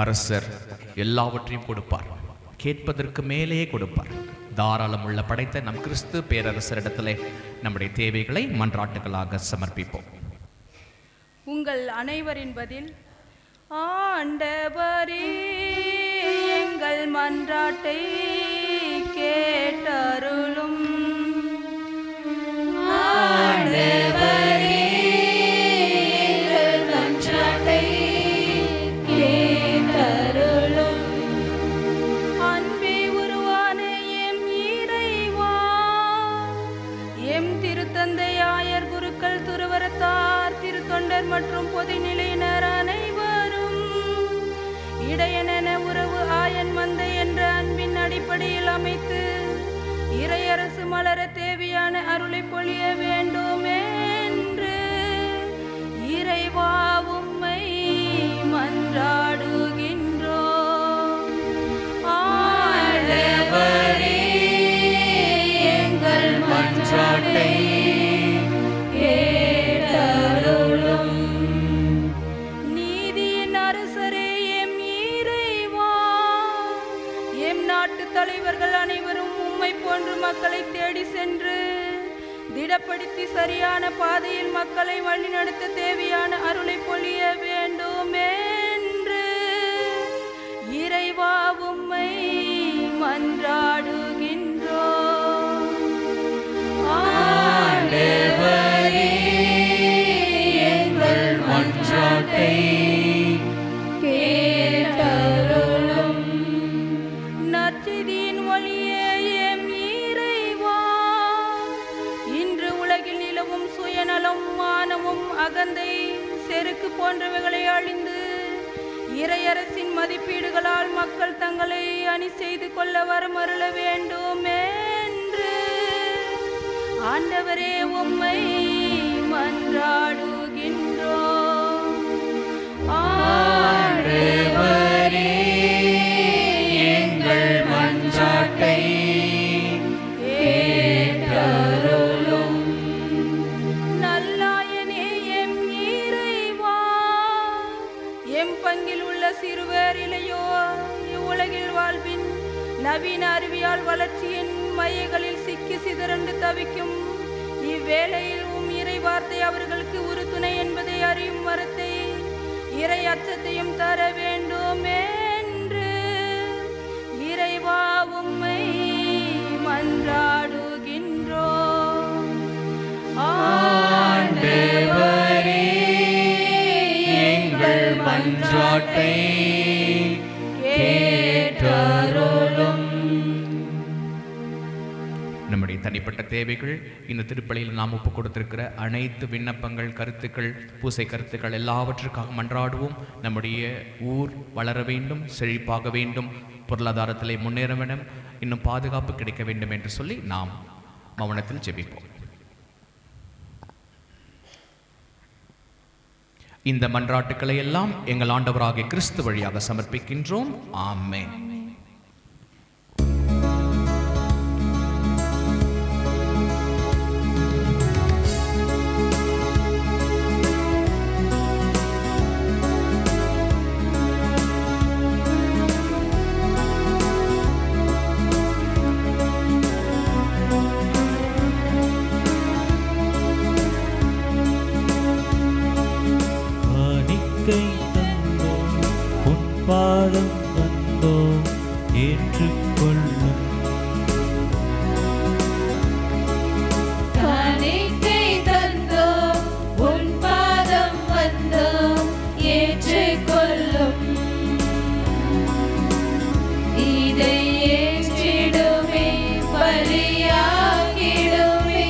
அரசர் எல்லாவற்றையும் கொடுப்பார், கேட்பதற்கு மேலே கொடுப்பார். தாராளம் உள்ள படைத்த நம் கிறிஸ்து பேரரசரிடத்திலே நம்முடைய தேவைகளை மன்றாட்டுகளாக சமர்ப்பிப்போம். உங்கள் அனைவரின் பதில், ஆண்டவரே எங்கள் மன்றாட்டை கேட்டருளும். ஆண்டவரே எங்கள் மன்றாட்டை கேட்டருளும். அன்பே உருவான எம் இறைவா, எம் திருத்தந்தை ஆயர் குருக்கள் துறவரத்தார் திருத்தொண்டர் மற்றும் பொதுநிலையினர் அனைவரும் இடையனென உறவு ஆயன் மந்தை என்ற அன்பின் அடிப்படையில் அமைத்து இறையரசு மலர தேவையான அருளை பொழிய வேண்டும் என்று இறைவா உம்மை மன்றாடுகின்றோம். ஆண்டவரே எங்கள் மன்றாட்டை கேட்டருளும். நீதியின் அரசரே எம் இறைவா, எம் நாட்டு தலைவர்கள் அனைவரும் உம்மை போன்று மக்களை தேடி சென்று திடப்படுத்தி சரியான பாதையில் மக்களை வழிநடத்த தேவையான அருளை பொழிய வேண்டும் என்று இறைவா உம்மை மன்றாடுகின்றோம். ஆண்டவரே எங்கள் மன்றாட்டை கேட்டருளும். நற்செய்தியின் ஒளியே எம் இறைவா, இன்று உலகில் நிலவும் சுயநலம், மானமும், அகந்தை, செருக்கு போன்றவைகளை அழிந்து இறையரசின் மதிப்பீடுகளால் மக்கள் தங்களை அணி செய்து கொள்ள வரமருள வேண்டும் என்று ஆண்டவரே உம்மை மன்றாடுகின்றோம். ஆண்டவரே எங்கள் மன்றாட்டை கேட்டருளும். நல்லாயனே எம் இறைவா, எம் பங்கில் உள்ள சிறுவர் இளையோர் இவ்வுலகில் வாழ்வின் நவீன அறிவியல் வளர்ச்சியின் மையங்களில் சிக்கி சிதறண்டு தவிக்கும் இவ்வேளையில் உம் இறை வார்த்தை அவர்களுக்கு உறுதுணை என்பதை அறியும் வரத்தை இறை அச்சத்தையும் தர வேண்டும் என்று இறைவா உம்மை மன்றாடுகின்றோம். ஆண்டவரே எங்கள் மன்றாட்டை கேட்டருளும். நம்முடைய தனிப்பட்ட தேவைகள், இந்த திருப்பலியில் நாம் ஒப்புக் கொடுத்திருக்கிற அனைத்து விண்ணப்பங்கள், கருத்துக்கள், பூசை கருத்துக்கள் எல்லாவற்றுக்காக மன்றாடுவோம். நம்முடைய ஊர் வளர வேண்டும், செழிப்பாக வேண்டும், பொருளாதாரத்திலே முன்னேற வேண்டும், இன்னும் பாதுகாப்பு கிடைக்க வேண்டும் என்று சொல்லி நாம் மௌனத்தில் ஜெபிப்போம். இந்த மன்றாட்டுக்களை எல்லாம் எங்கள் ஆண்டவராகிய கிறிஸ்து வழியாக சமர்ப்பிக்கின்றோம். ஆமென். காணிக்கை தந்தோம், உன் பாதம் வந்தோம், ஏற்றுக்கொள்ளும். காணிக்கை தந்தோம், உன் பாதம் வந்தோம், ஏற்றுக்கொள்ளும். இதை ஏற்றிடுமே, பலியாகிடுமே.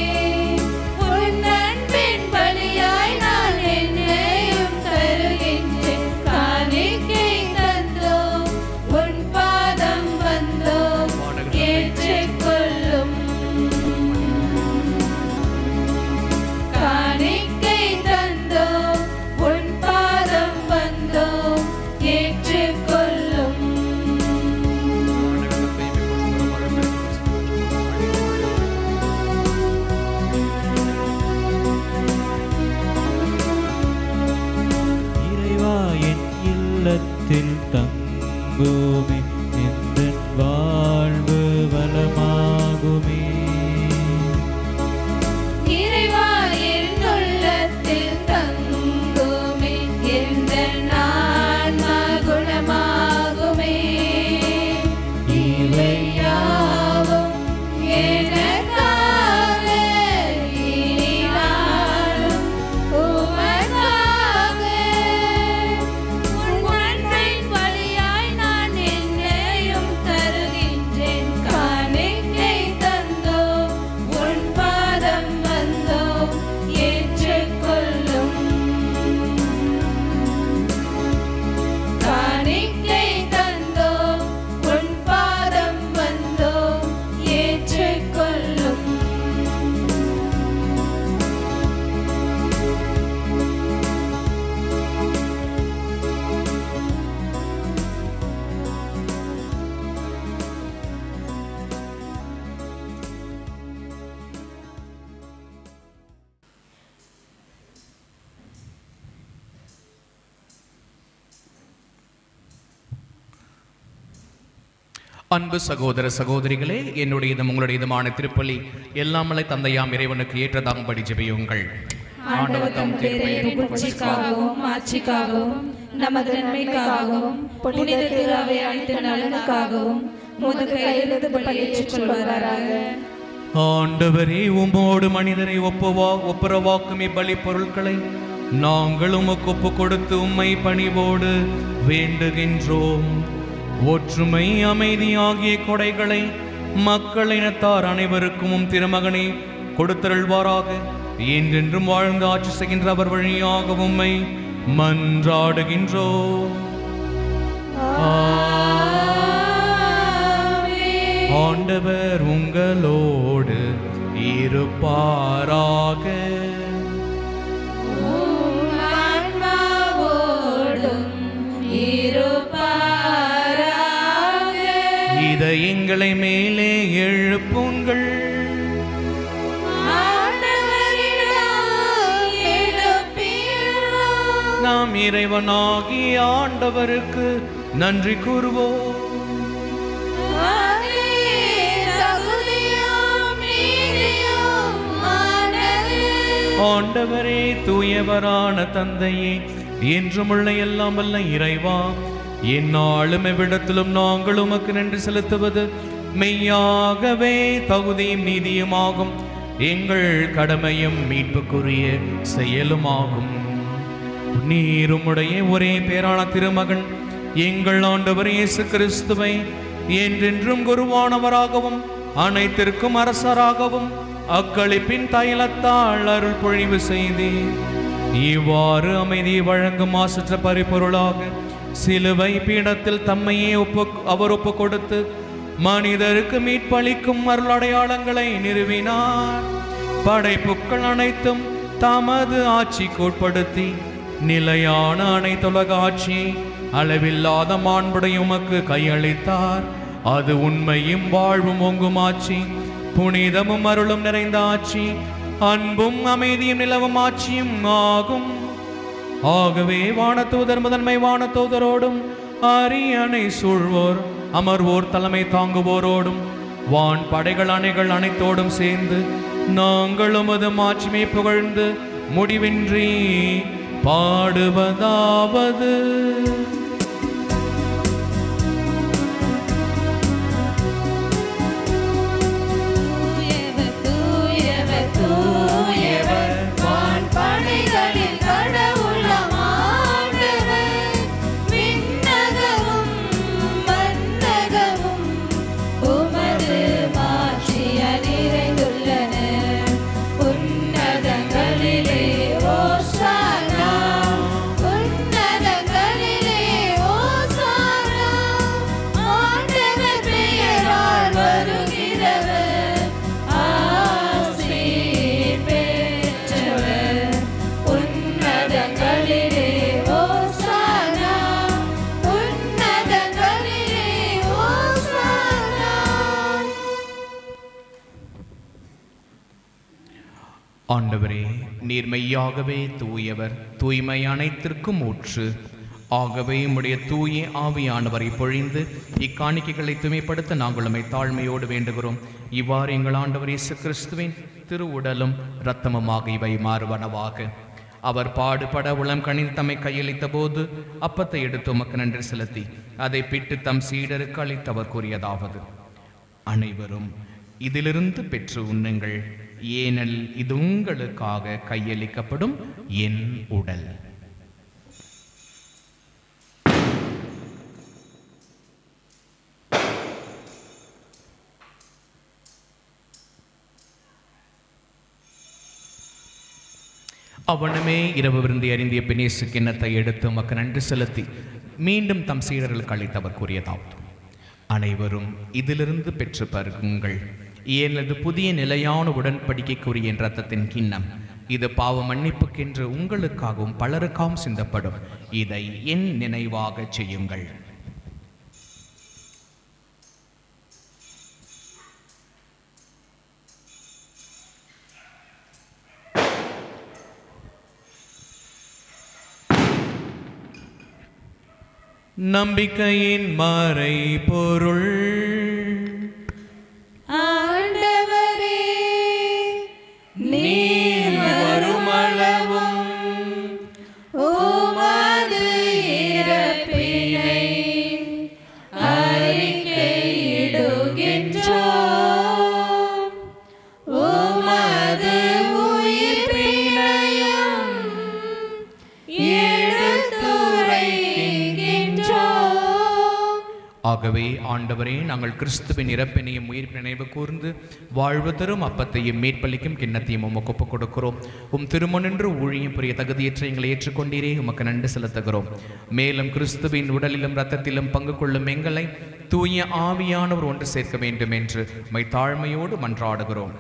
உன் அன்பின் பலியாய் நான் என்னையும் தருகின்றேன். காணிக்கை தந்தோம், உன் பாதம் வந்தோம், அன்பு சகோதர சகோதரிகளே, என்னுடையதும் உங்களுடையதுமான திருப்பலி எல்லாமலை தந்தையாம் இறைவனுக்கு ஏற்றதாகும்படி ஜெபியுங்கள். ஆண்டவர் தம் திருப்பெயரின் புகழ்ச்சிக்காகவும் ஆட்சிக்காகவும் நமது நன்மைக்காகவும் புனித திருவை அனைத்து நலனுக்காகவும் உமது கையிலிருந்து பலியேற்றுக் கொள்வாராக. ஆண்டவரே, உம்மோடு மனிதரை ஒப்புரவாக்கும் இப்பலி பொருட்களை நாங்கள் உமக்கு ஒப்பு கொடுத்து உம்மை பணிவோடு வேண்டுகின்றோம். ஒற்றுமை, அமைதி ஆகிய கொடைகளை மக்கள் இனத்தார் அனைவருக்கும் திருமகனை கொடுத்தருள்வாராக. என்றென்றும் வாழ்ந்து ஆட்சி செய்கின்ற அவர் வழியாக உம்மை மன்றாடுகின்றோம். ஆண்டவர் உங்களோடு இருப்பாராக. இதயங்களை மேலே எழுப்புங்கள். நாம் இறைவனாகிய ஆண்டவருக்கு நன்றி கூறுவோம். ஆண்டவரே, தூயவரான தந்தையே, என்றும் உள்ள எல்லாம் வல்ல இறைவா, எந்நாளும் எவ்விடத்திலும் நாங்கள் உமக்கு நன்றி செலுத்துவது மெய்யாகவே தகுதியும் நீதியுமாகும். எங்கள் கடமையும் மீட்புக்குரிய செயலுமாகும். நீருமுடைய ஒரே பேரான திருமகன் எங்கள் ஆண்டவர் இயேசு கிறிஸ்துவை என்றென்றும் குருவானவராகவும் அனைத்திற்கும் அரசராகவும் அக்களிப்பின் தைலத்தால் அருள் பொழிவு செய்து இவ்வாறு அமைதியை வழங்கும் மாசற்ற பரிபொருளாக சிலுவை பீடத்தில் தம்மையே அவர் ஒப்பு கொடுத்து மனிதருக்கு மீட்பளிக்கும் அருள் அடையாளங்களை நிறுவினார். படைப்புக்கள் அனைத்தும் தமது ஆட்சிக்கு உட்படுத்தி நிலையான அனைத்துலக ஆட்சியை அளவில்லாத மாண்புடைய உமக்கு கையளித்தார். அது உண்மையும் வாழ்வும் ஓங்கும் ஆட்சி, புனிதமும் அருளும் நிறைந்த ஆட்சி, அன்பும் அமைதியும் நிலவும் ஆட்சியும் ஆகும். ஆகவே வானதூதர் முதன்மை வானதூதரோடும் அரியணை சூழ்வோர் அமர்வோர் தலைமை தாங்குவோரோடும் வான் படைகள் அணைகள் அனைத்தோடும் சேர்ந்து நாங்களும் அது மாட்சிமை புகழ்ந்து முடிவின்றி பாடுவதாவது: ஆண்டவரே, நீர் மெய்யாகவே தூயவர், தூய்மை அனைத்திற்கும் ஊற்று. ஆகவே உம்முடைய தூய ஆவியானவரை பொழிந்து இக்காணிக்கைகளை தூய்மைப்படுத்த நாங்கள் உம்மை தாழ்மையோடு வேண்டுகிறோம். இவ்வாறு எங்கள் ஆண்டவர் இயேசு கிறிஸ்துவின் திரு உடலும் இரத்தமுமாக இவை மாறுவனவாக. அவர் பாடுபட உளம் கணிந்து தம்மை கையளித்த போது அப்பத்தை எடுத்து உமக்கு நன்றி செலுத்தி அதை பிட்டு தம் சீடருக்கு அளித்தவர் கூறியதாவது: அனைவரும் இதிலிருந்து பெற்று உண்ணுங்கள், ஏனெனில் இது உங்களுக்காக கையளிக்கப்படும் என் உடல். அவனுமே இரவு விருந்தி அறிந்திய பின்னேசு கிண்ணத்தை எடுத்து உமக்கு நன்றி செலுத்தி மீண்டும் தம் சீடர்களுக்கு அளித்தவர் கூறியதாவது: அனைவரும் இதிலிருந்து பெற்று பருகுங்கள், ஏனது புதிய நிலையான உடன்படிக்கைக்குரிய என் இரத்தத்தின் கிண்ணம். இது பாவ மன்னிப்புக்கென்று உங்களுக்காகவும் பலருக்காகவும் சிந்தப்படும். இதை என் நினைவாக செய்யுங்கள். நம்பிக்கையின் மறை பொருள் ஆகவே ஆண்டவரே, நாங்கள் கிறிஸ்துவின் இறப்பினையும் உயிர்ப்பினை நினைவு கூர்ந்து வாழ்வு தரும் அப்பத்தையும் மீட்பளிக்கும் கிண்ணத்தையும் உமக்கு ஒப்புக் கொடுக்கிறோம். திருமுன்னின்று ஊழியம் புரிய தகுதியற்ற எங்களை ஏற்றுக்கொண்டீரே, உமக்கு நன்றி செலுத்துகிறோம். மேலும் கிறிஸ்துவின் உடலிலும் இரத்தத்திலும் பங்கு கொள்ளும் எங்களை தூய ஆவியானவர் ஒன்று சேர்க்க வேண்டும் என்று மை தாழ்மையோடு மன்றாடுகிறோம்.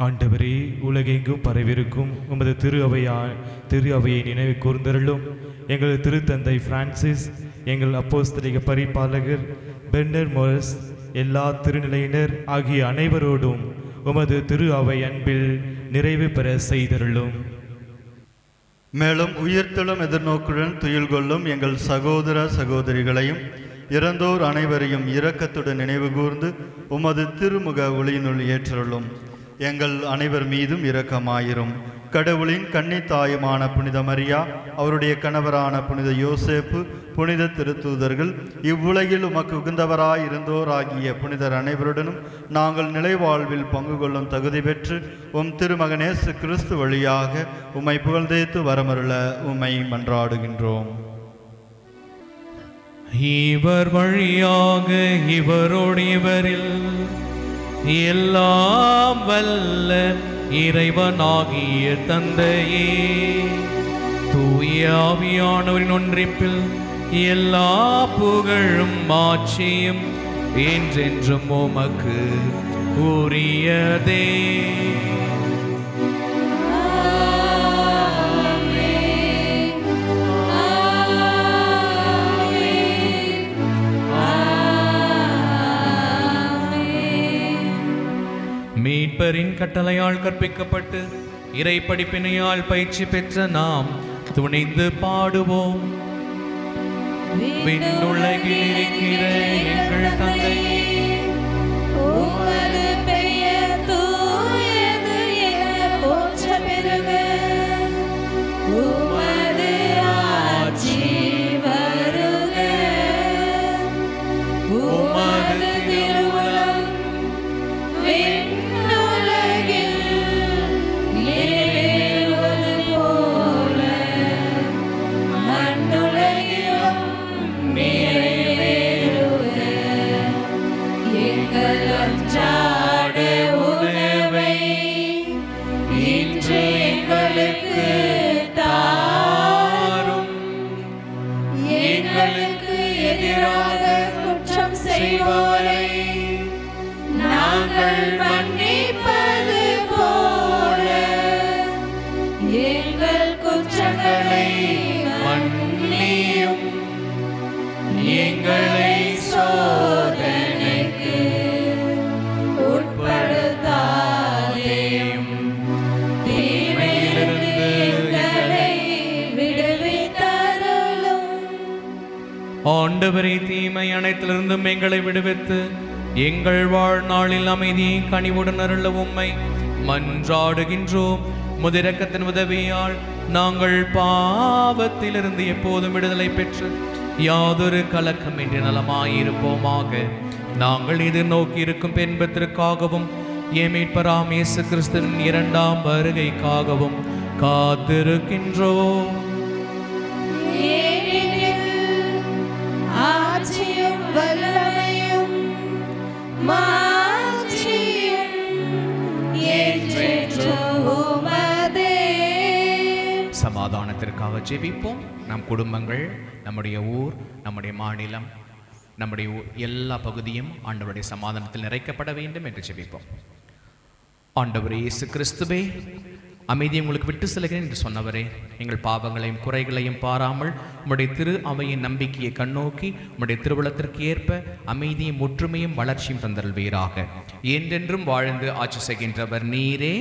ஆண்டவரே, உலகெங்கும் பரவிருக்கும் உமது திரு அவையை நினைவு கூர்ந்தருளும். எங்கள் திருத்தந்தை பிரான்சிஸ், எங்கள் அப்போஸ்தலிக பரிபாலகர் பெர்னர் மோரஸ், எல்லா திருநிலையினர் ஆகிய அனைவரோடும் உமது திரு அவை அன்பில் நிறைவு பெற செய்தருளும். மேலும் உயிர்த்தெழும் எதிர்நோக்குடன் துயில் கொள்ளும் எங்கள் சகோதர சகோதரிகளையும் இறந்தோர் அனைவரையும் இரக்கத்துடன் நினைவு கூர்ந்து உமது திருமுக ஒளியினுள் ஏற்றருளும். எங்கள் அனைவர் மீதும் இரக்கமாயிரும். கடவுளின் கன்னித்தாயுமான புனித மரியா, அவருடைய கணவரான புனித யோசேப்பு, புனித திருத்தூதர்கள், இவ்வுலகில் உமக்கு உகந்தவராய் இருந்தோர் ஆகிய புனிதர் அனைவருடனும் நாங்கள் நிலைவாழ்வில் பங்கு கொள்ளும் தகுதி பெற்று திருமகன் இயேசு கிறிஸ்து வழியாக உம்மை புகழ்ந்தேத்து வரமருள உம்மை மன்றாடுகின்றோம். இவர் வழியாக இவரோடு இவரில் எல்லாம் வல்ல இறைவனாகிய தந்தையே, தூய ஆவியானவரின் ஒன்றிப்பில் எல்லா புகழும் ஆட்சியும் என்றென்றும் உமக்கு உரியதே. மீட்பரின் கட்டளையால் கற்பிக்கப்பட்டு இறை படிப்பினையால் பயிற்சி பெற்ற நாம் துணிந்து பாடுவோம். விண்ணுலகில் இருக்கிற எங்கள் தந்தையே, உமது பெயர் தூயது என போற்ற பெறுக. உமது ஆட்சி வருக. உமது திருவுளம் நாங்கள் மன்னிப்பது போல எங்கள் குற்றங்களை மன்னியும். எங்களை சோதனைக்கு உட்படுத்தாதேயும், தீமையிலிருந்து எங்களை விடுவித்தருளும். ஆண்டவரே, தீமை அனைத்திலிருந்தும் எங்களை விடுவித்து எங்கள் வாழ்நாளில் அமைதியை கனிவுடன் அருள உம்மை மன்றாடுகின்றோம். முதிரக்கத்தின் உதவியால் நாங்கள் பாவத்திலிருந்து எப்போதும் விடுதலை பெற்று யாதொரு கலக்கமின்றி நலமாயிருப்போமாக. நாங்கள் எதிர்நோக்கி இருக்கும் பென்பத்திற்காகவும் மீட்பராம் இயேசு கிறிஸ்துவின் இரண்டாம் வருகைக்காகவும் காத்திருக்கின்றோம். ஆட்சியும் வல்லமையும் மாட்சியும் என்றென்றும் உமதே. சமாதானத்திற்காக ஜெபிப்போம். நம் குடும்பங்கள், நம்முடைய ஊர், நம்முடைய மாநிலம், நம்முடைய எல்லா பகுதியும் ஆண்டவருடைய சமாதானத்தில் நிறைக்கப்பட வேண்டும் என்று ஜெபிப்போம். ஆண்டவரே இயேசு கிறிஸ்துவே, அமைதியை உங்களுக்கு விட்டு செல்கிறேன் என்று சொன்னவரே, எங்கள் பாவங்களையும் குறைகளையும் பாராமல் உம்முடைய திரு அவையின் நம்பிக்கையை கண்ணோக்கி உம்முடைய திருவுளத்திற்கு ஏற்ப அமைதியும் ஒற்றுமையும் வளர்ச்சியும் தந்தருள்வீராக. என்றென்றும் வாழ்ந்து ஆட்சி செய்கின்றவர் நீரே.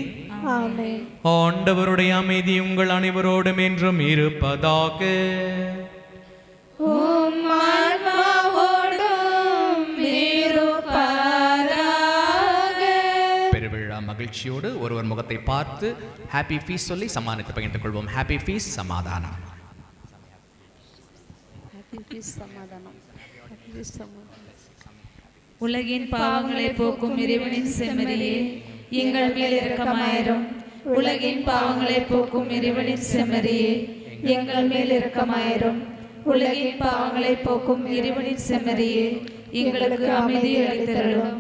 ஆமென். ஆண்டவருடைய அமைதி உங்கள் அனைவரோடும் என்றும் இருப்பதாக. பெருவிழா மகிழ்ச்சியோடு ஒருவர் முகத்தை பார்த்து ஹாப்பி ஃபீஸ்ட் சொல்லி சமாதானத்தை பகிர்ந்து கொள்வோம். ஹாப்பி ஃபீஸ்ட், சமாதானம். உலகின் பாவங்களை போக்கும் இறைவனின் செம்மறியே, எங்கள் மேல் இரக்கமாயிரும். உலகின் பாவங்களை போக்கும் இறைவனின் செம்மறியே, எங்கள் மேல் இரக்கமாயிரும். உலகின் பாவங்களை போக்கும் இறைவனின் செம்மறியே, எங்களுக்கு அமைதி அளித்தருளும்.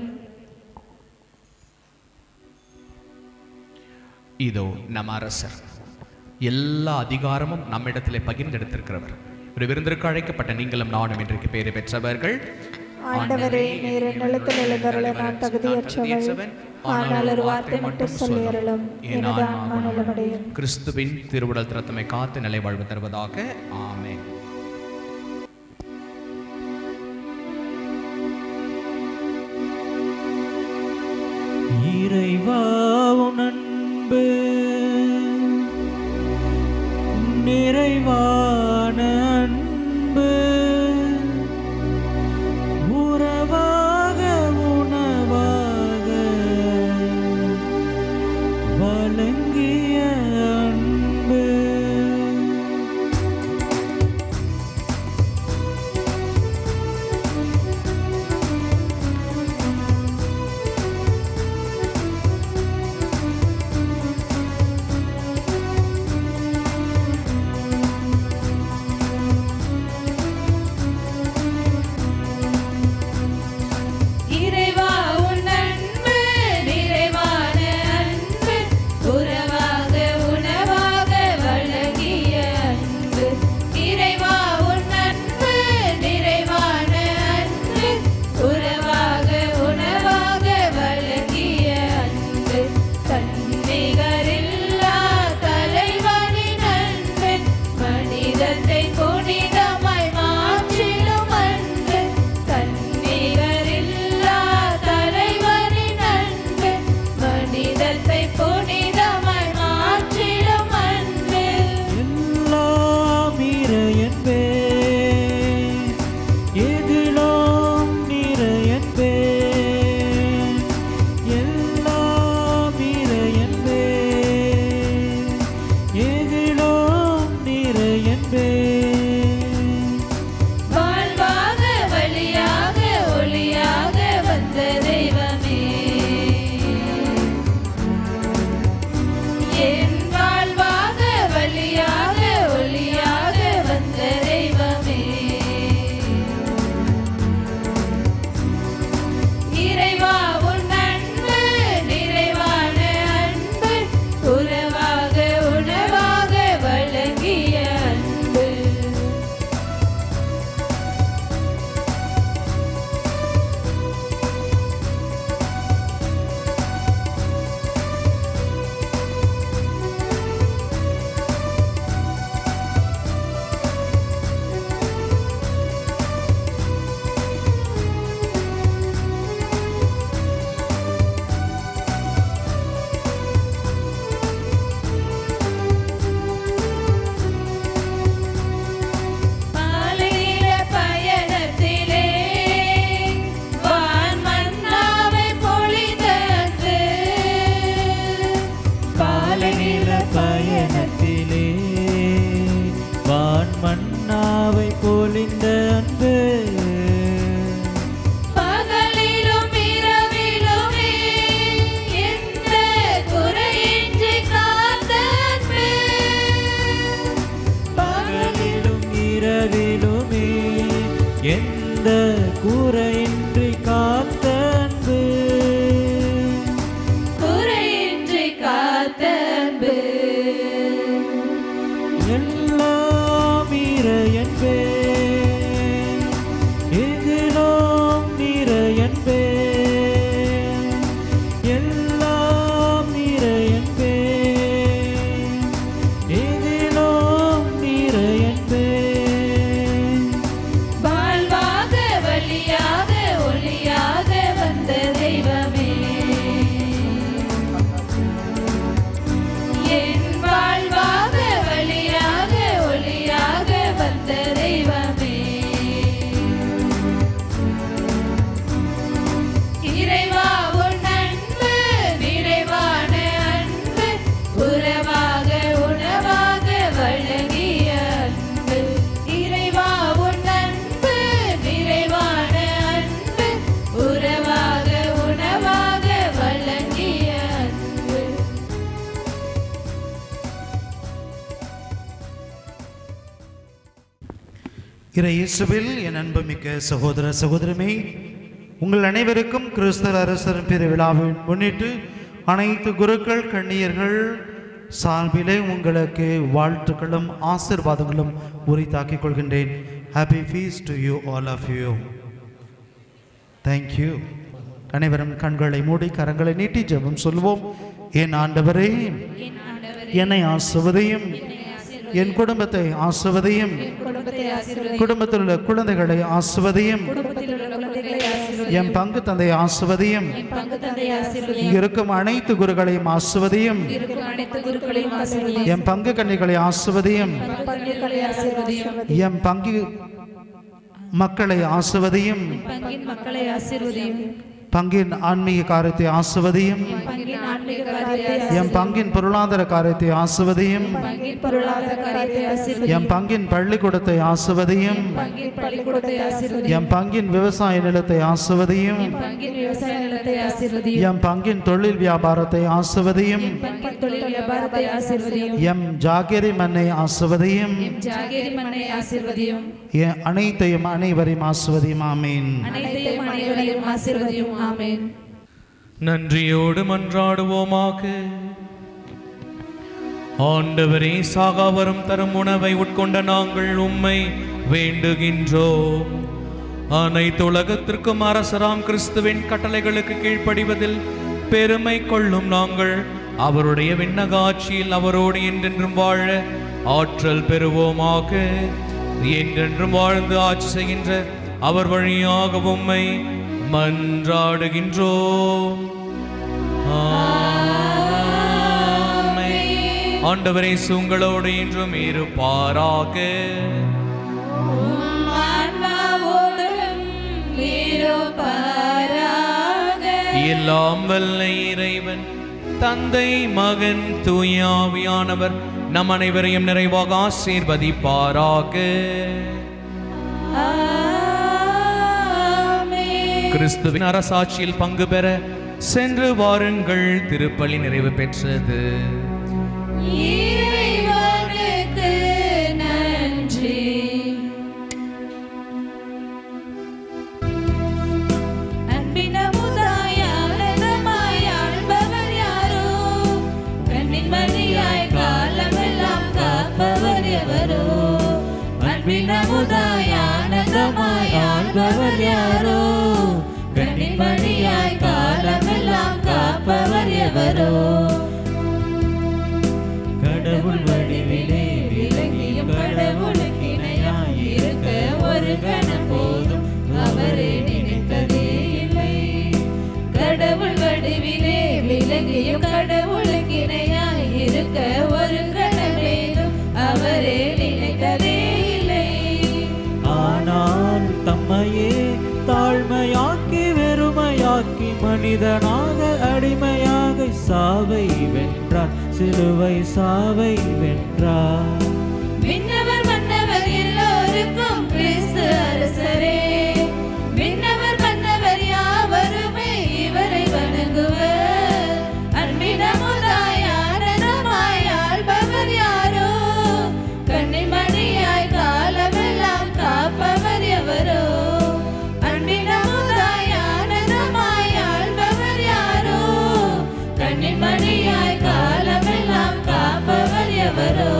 இதோ நம் அரசர், எல்லா அதிகாரமும் நம்மிடத்திலே பகிர்ந்தெடுத்திருக்கிறவர். ஒரு விருந்திற்கு அழைக்கப்பட்ட நீங்களும் நானும் இன்றைக்கு பேறு பெற்றவர்கள். ஆண்டவரே, நீர் நிலத்தில் எழுந்தருள நான் தகுதியற்றவள். ஆனால் ஒரு வார்த்தை மட்டும் சொல்லியருளும், எனது ஆன்மா நலமடையும். கிறிஸ்துவின் திருவுடல் திறத்தமை காத்து நிலை வாழ்வு தருவதாக. ஆமென். இறைவா உன் அன்பு நிறைவான அன்பு உறவாக உணவாக வழங்கிய அன்பு என் வாழ்வாக வழியாக ஒளியாக வந்த தெய்வம். இயேசுவில் என் அன்புமிக்க சகோதர சகோதரமே, உங்கள் அனைவருக்கும் கிறிஸ்து அரசர் பெருவிழாவை முன்னிட்டு அனைத்து குருக்கள் கண்ணியர்கள் சார்பிலே உங்களுக்கு வாழ்த்துக்களும் ஆசீர்வாதங்களும் உரித்தாக்கிக் கொள்கின்றேன். Happy feast to you all of you. Thank you. அனைவரும் கண்களை மூடி கரங்களை நீட்டி ஜெபம் சொல்வோம். என் ஆண்டவரே, என்னை ஆசிர்வதியும், என் குடும்பத்தை ஆசிர்வதியும், குடும்பத்தில் உள்ள குழந்தைகளை ஆசிர்வதியும், என் பங்கு தந்தை ஆசிர்வதியும், இங்கு இருக்கும் அனைத்து குருக்களையும் ஆசிர்வதியும், என் பங்கு கன்னிகளை ஆசிர்வதியும், என் பங்கு மக்களை ஆசிர்வதியும், பங்கின் ஆன்மீக காரியத்தை ஆசிர்வதியும், என் பங்கின் பொருளாதார காரியத்தை ஆசிர்வதியும், என் பங்கின் பள்ளிக்கூடத்தை ஆசிர்வதியும், என் பங்கின் விவசாய நிலத்தை ஆசிர்வதியும், என் பங்கின் தொழில் வியாபாரத்தை ஆசிர்வதியும், எம் ஜாகிரி மண்ணை ஆசிர்வதியும், அனைத்தையும் அனைவரையும் ஆசிர்வதியும். ஆமீன். நன்றியோடு மன்றாடுவோமாக. ஆண்டவரே, சாகாவரம் தரும் உணவை உட்கொண்ட நாங்கள் உம்மை வேண்டுகின்றோம். அனைத்து உலகத்திற்கும் அரசராம் கிறிஸ்துவின் கட்டளைகளுக்கு கீழ்ப்படிவதில் பெருமை கொள்ளும் நாங்கள் அவருடைய விண்ணகாட்சியில் அவரோடு என்றென்றும் வாழ ஆற்றல் பெறுவோமாக. என்றென்றும் வாழ்ந்து ஆட்சி செய்கின்ற அவர் வழியாக உம்மை மன்றாடுகின்றோம். ஆண்டவரே, உங்களோடு இன்றும் இருப்பாராக. எல்லாம் வல்ல இறைவன் தந்தை, மகன், தூய ஆவியானவர் நம் அனைவரையும் நிறைவாக ஆசீர்வதிப்பாராக. கிறிஸ்துவின் அரசாட்சியில் பங்கு பெற சென்று வாருங்கள். திருப்பலி நிறைவு பெற்றது. நன்றி. அன்பினமுதாய் ஆனந்தமாய் ஆள்பவர் யாரோ, கண்ணின் மணியாய் காலமெல்லாம் காப்பவர் எவரோ. அன்பினமுதாய் ஆனந்தமாய் ஆள்பவர் யாரோ, கண்ணின் மணியாய் காலமெல்லாம் காப்பவர் எவரோ. கடவுள் வடிவிலே விளங்கியும் கடவுளுக்கு இணையாய் இருக்க ஒரு கணம் போதும் அவரை நினைத்ததே இல்லை. கடவுள் வடிவிலே விளங்கியும் கடவுளுக்கு இணையாய் இருக்க ஒரு கணமேதும் அவரே நினைத்ததே இல்லை. ஆனால் தம்மையே தாழ்மையாக்கி வெறுமையாக்கி மனிதனாக அடிமையாக சாவை வென்றார், சிலுவை சாவை வென்றார். விண்ணவர் மன்னவர் எல்லோருக்கும் கிறிஸ்து அரசரே, விண்ணவர் மன்னவர் யாவருமே இவரை வணங்குவர். அன்பினமுதாய் ஆனந்தமாய் ஆள்பவர் யாரோ, கண்ணின் மணியாய் காலமெல்லாம் காப்பவர் எவரோ. அன்பினமுதாய் ஆனந்தமாய் ஆள்பவர் யாரோ, கண்ணின் மணியாய் காலமெல்லாம் காப்பவர் எவரோ.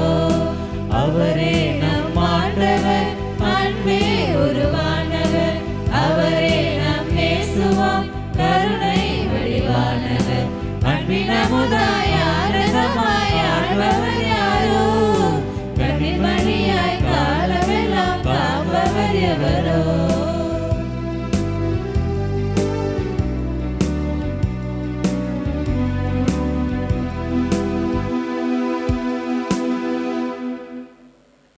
அவரே நம் ஆண்டவர், அன்பே உருவானவர். அவரே நம் இயேசுவாம், கருணை வடிவானவர். அன்பினமுதாய் ஆனந்தமாய் ஆள்பவர் யாரோ, கண்ணின் மணியாய் காலமெல்லாம் காப்பவர் எவரோ.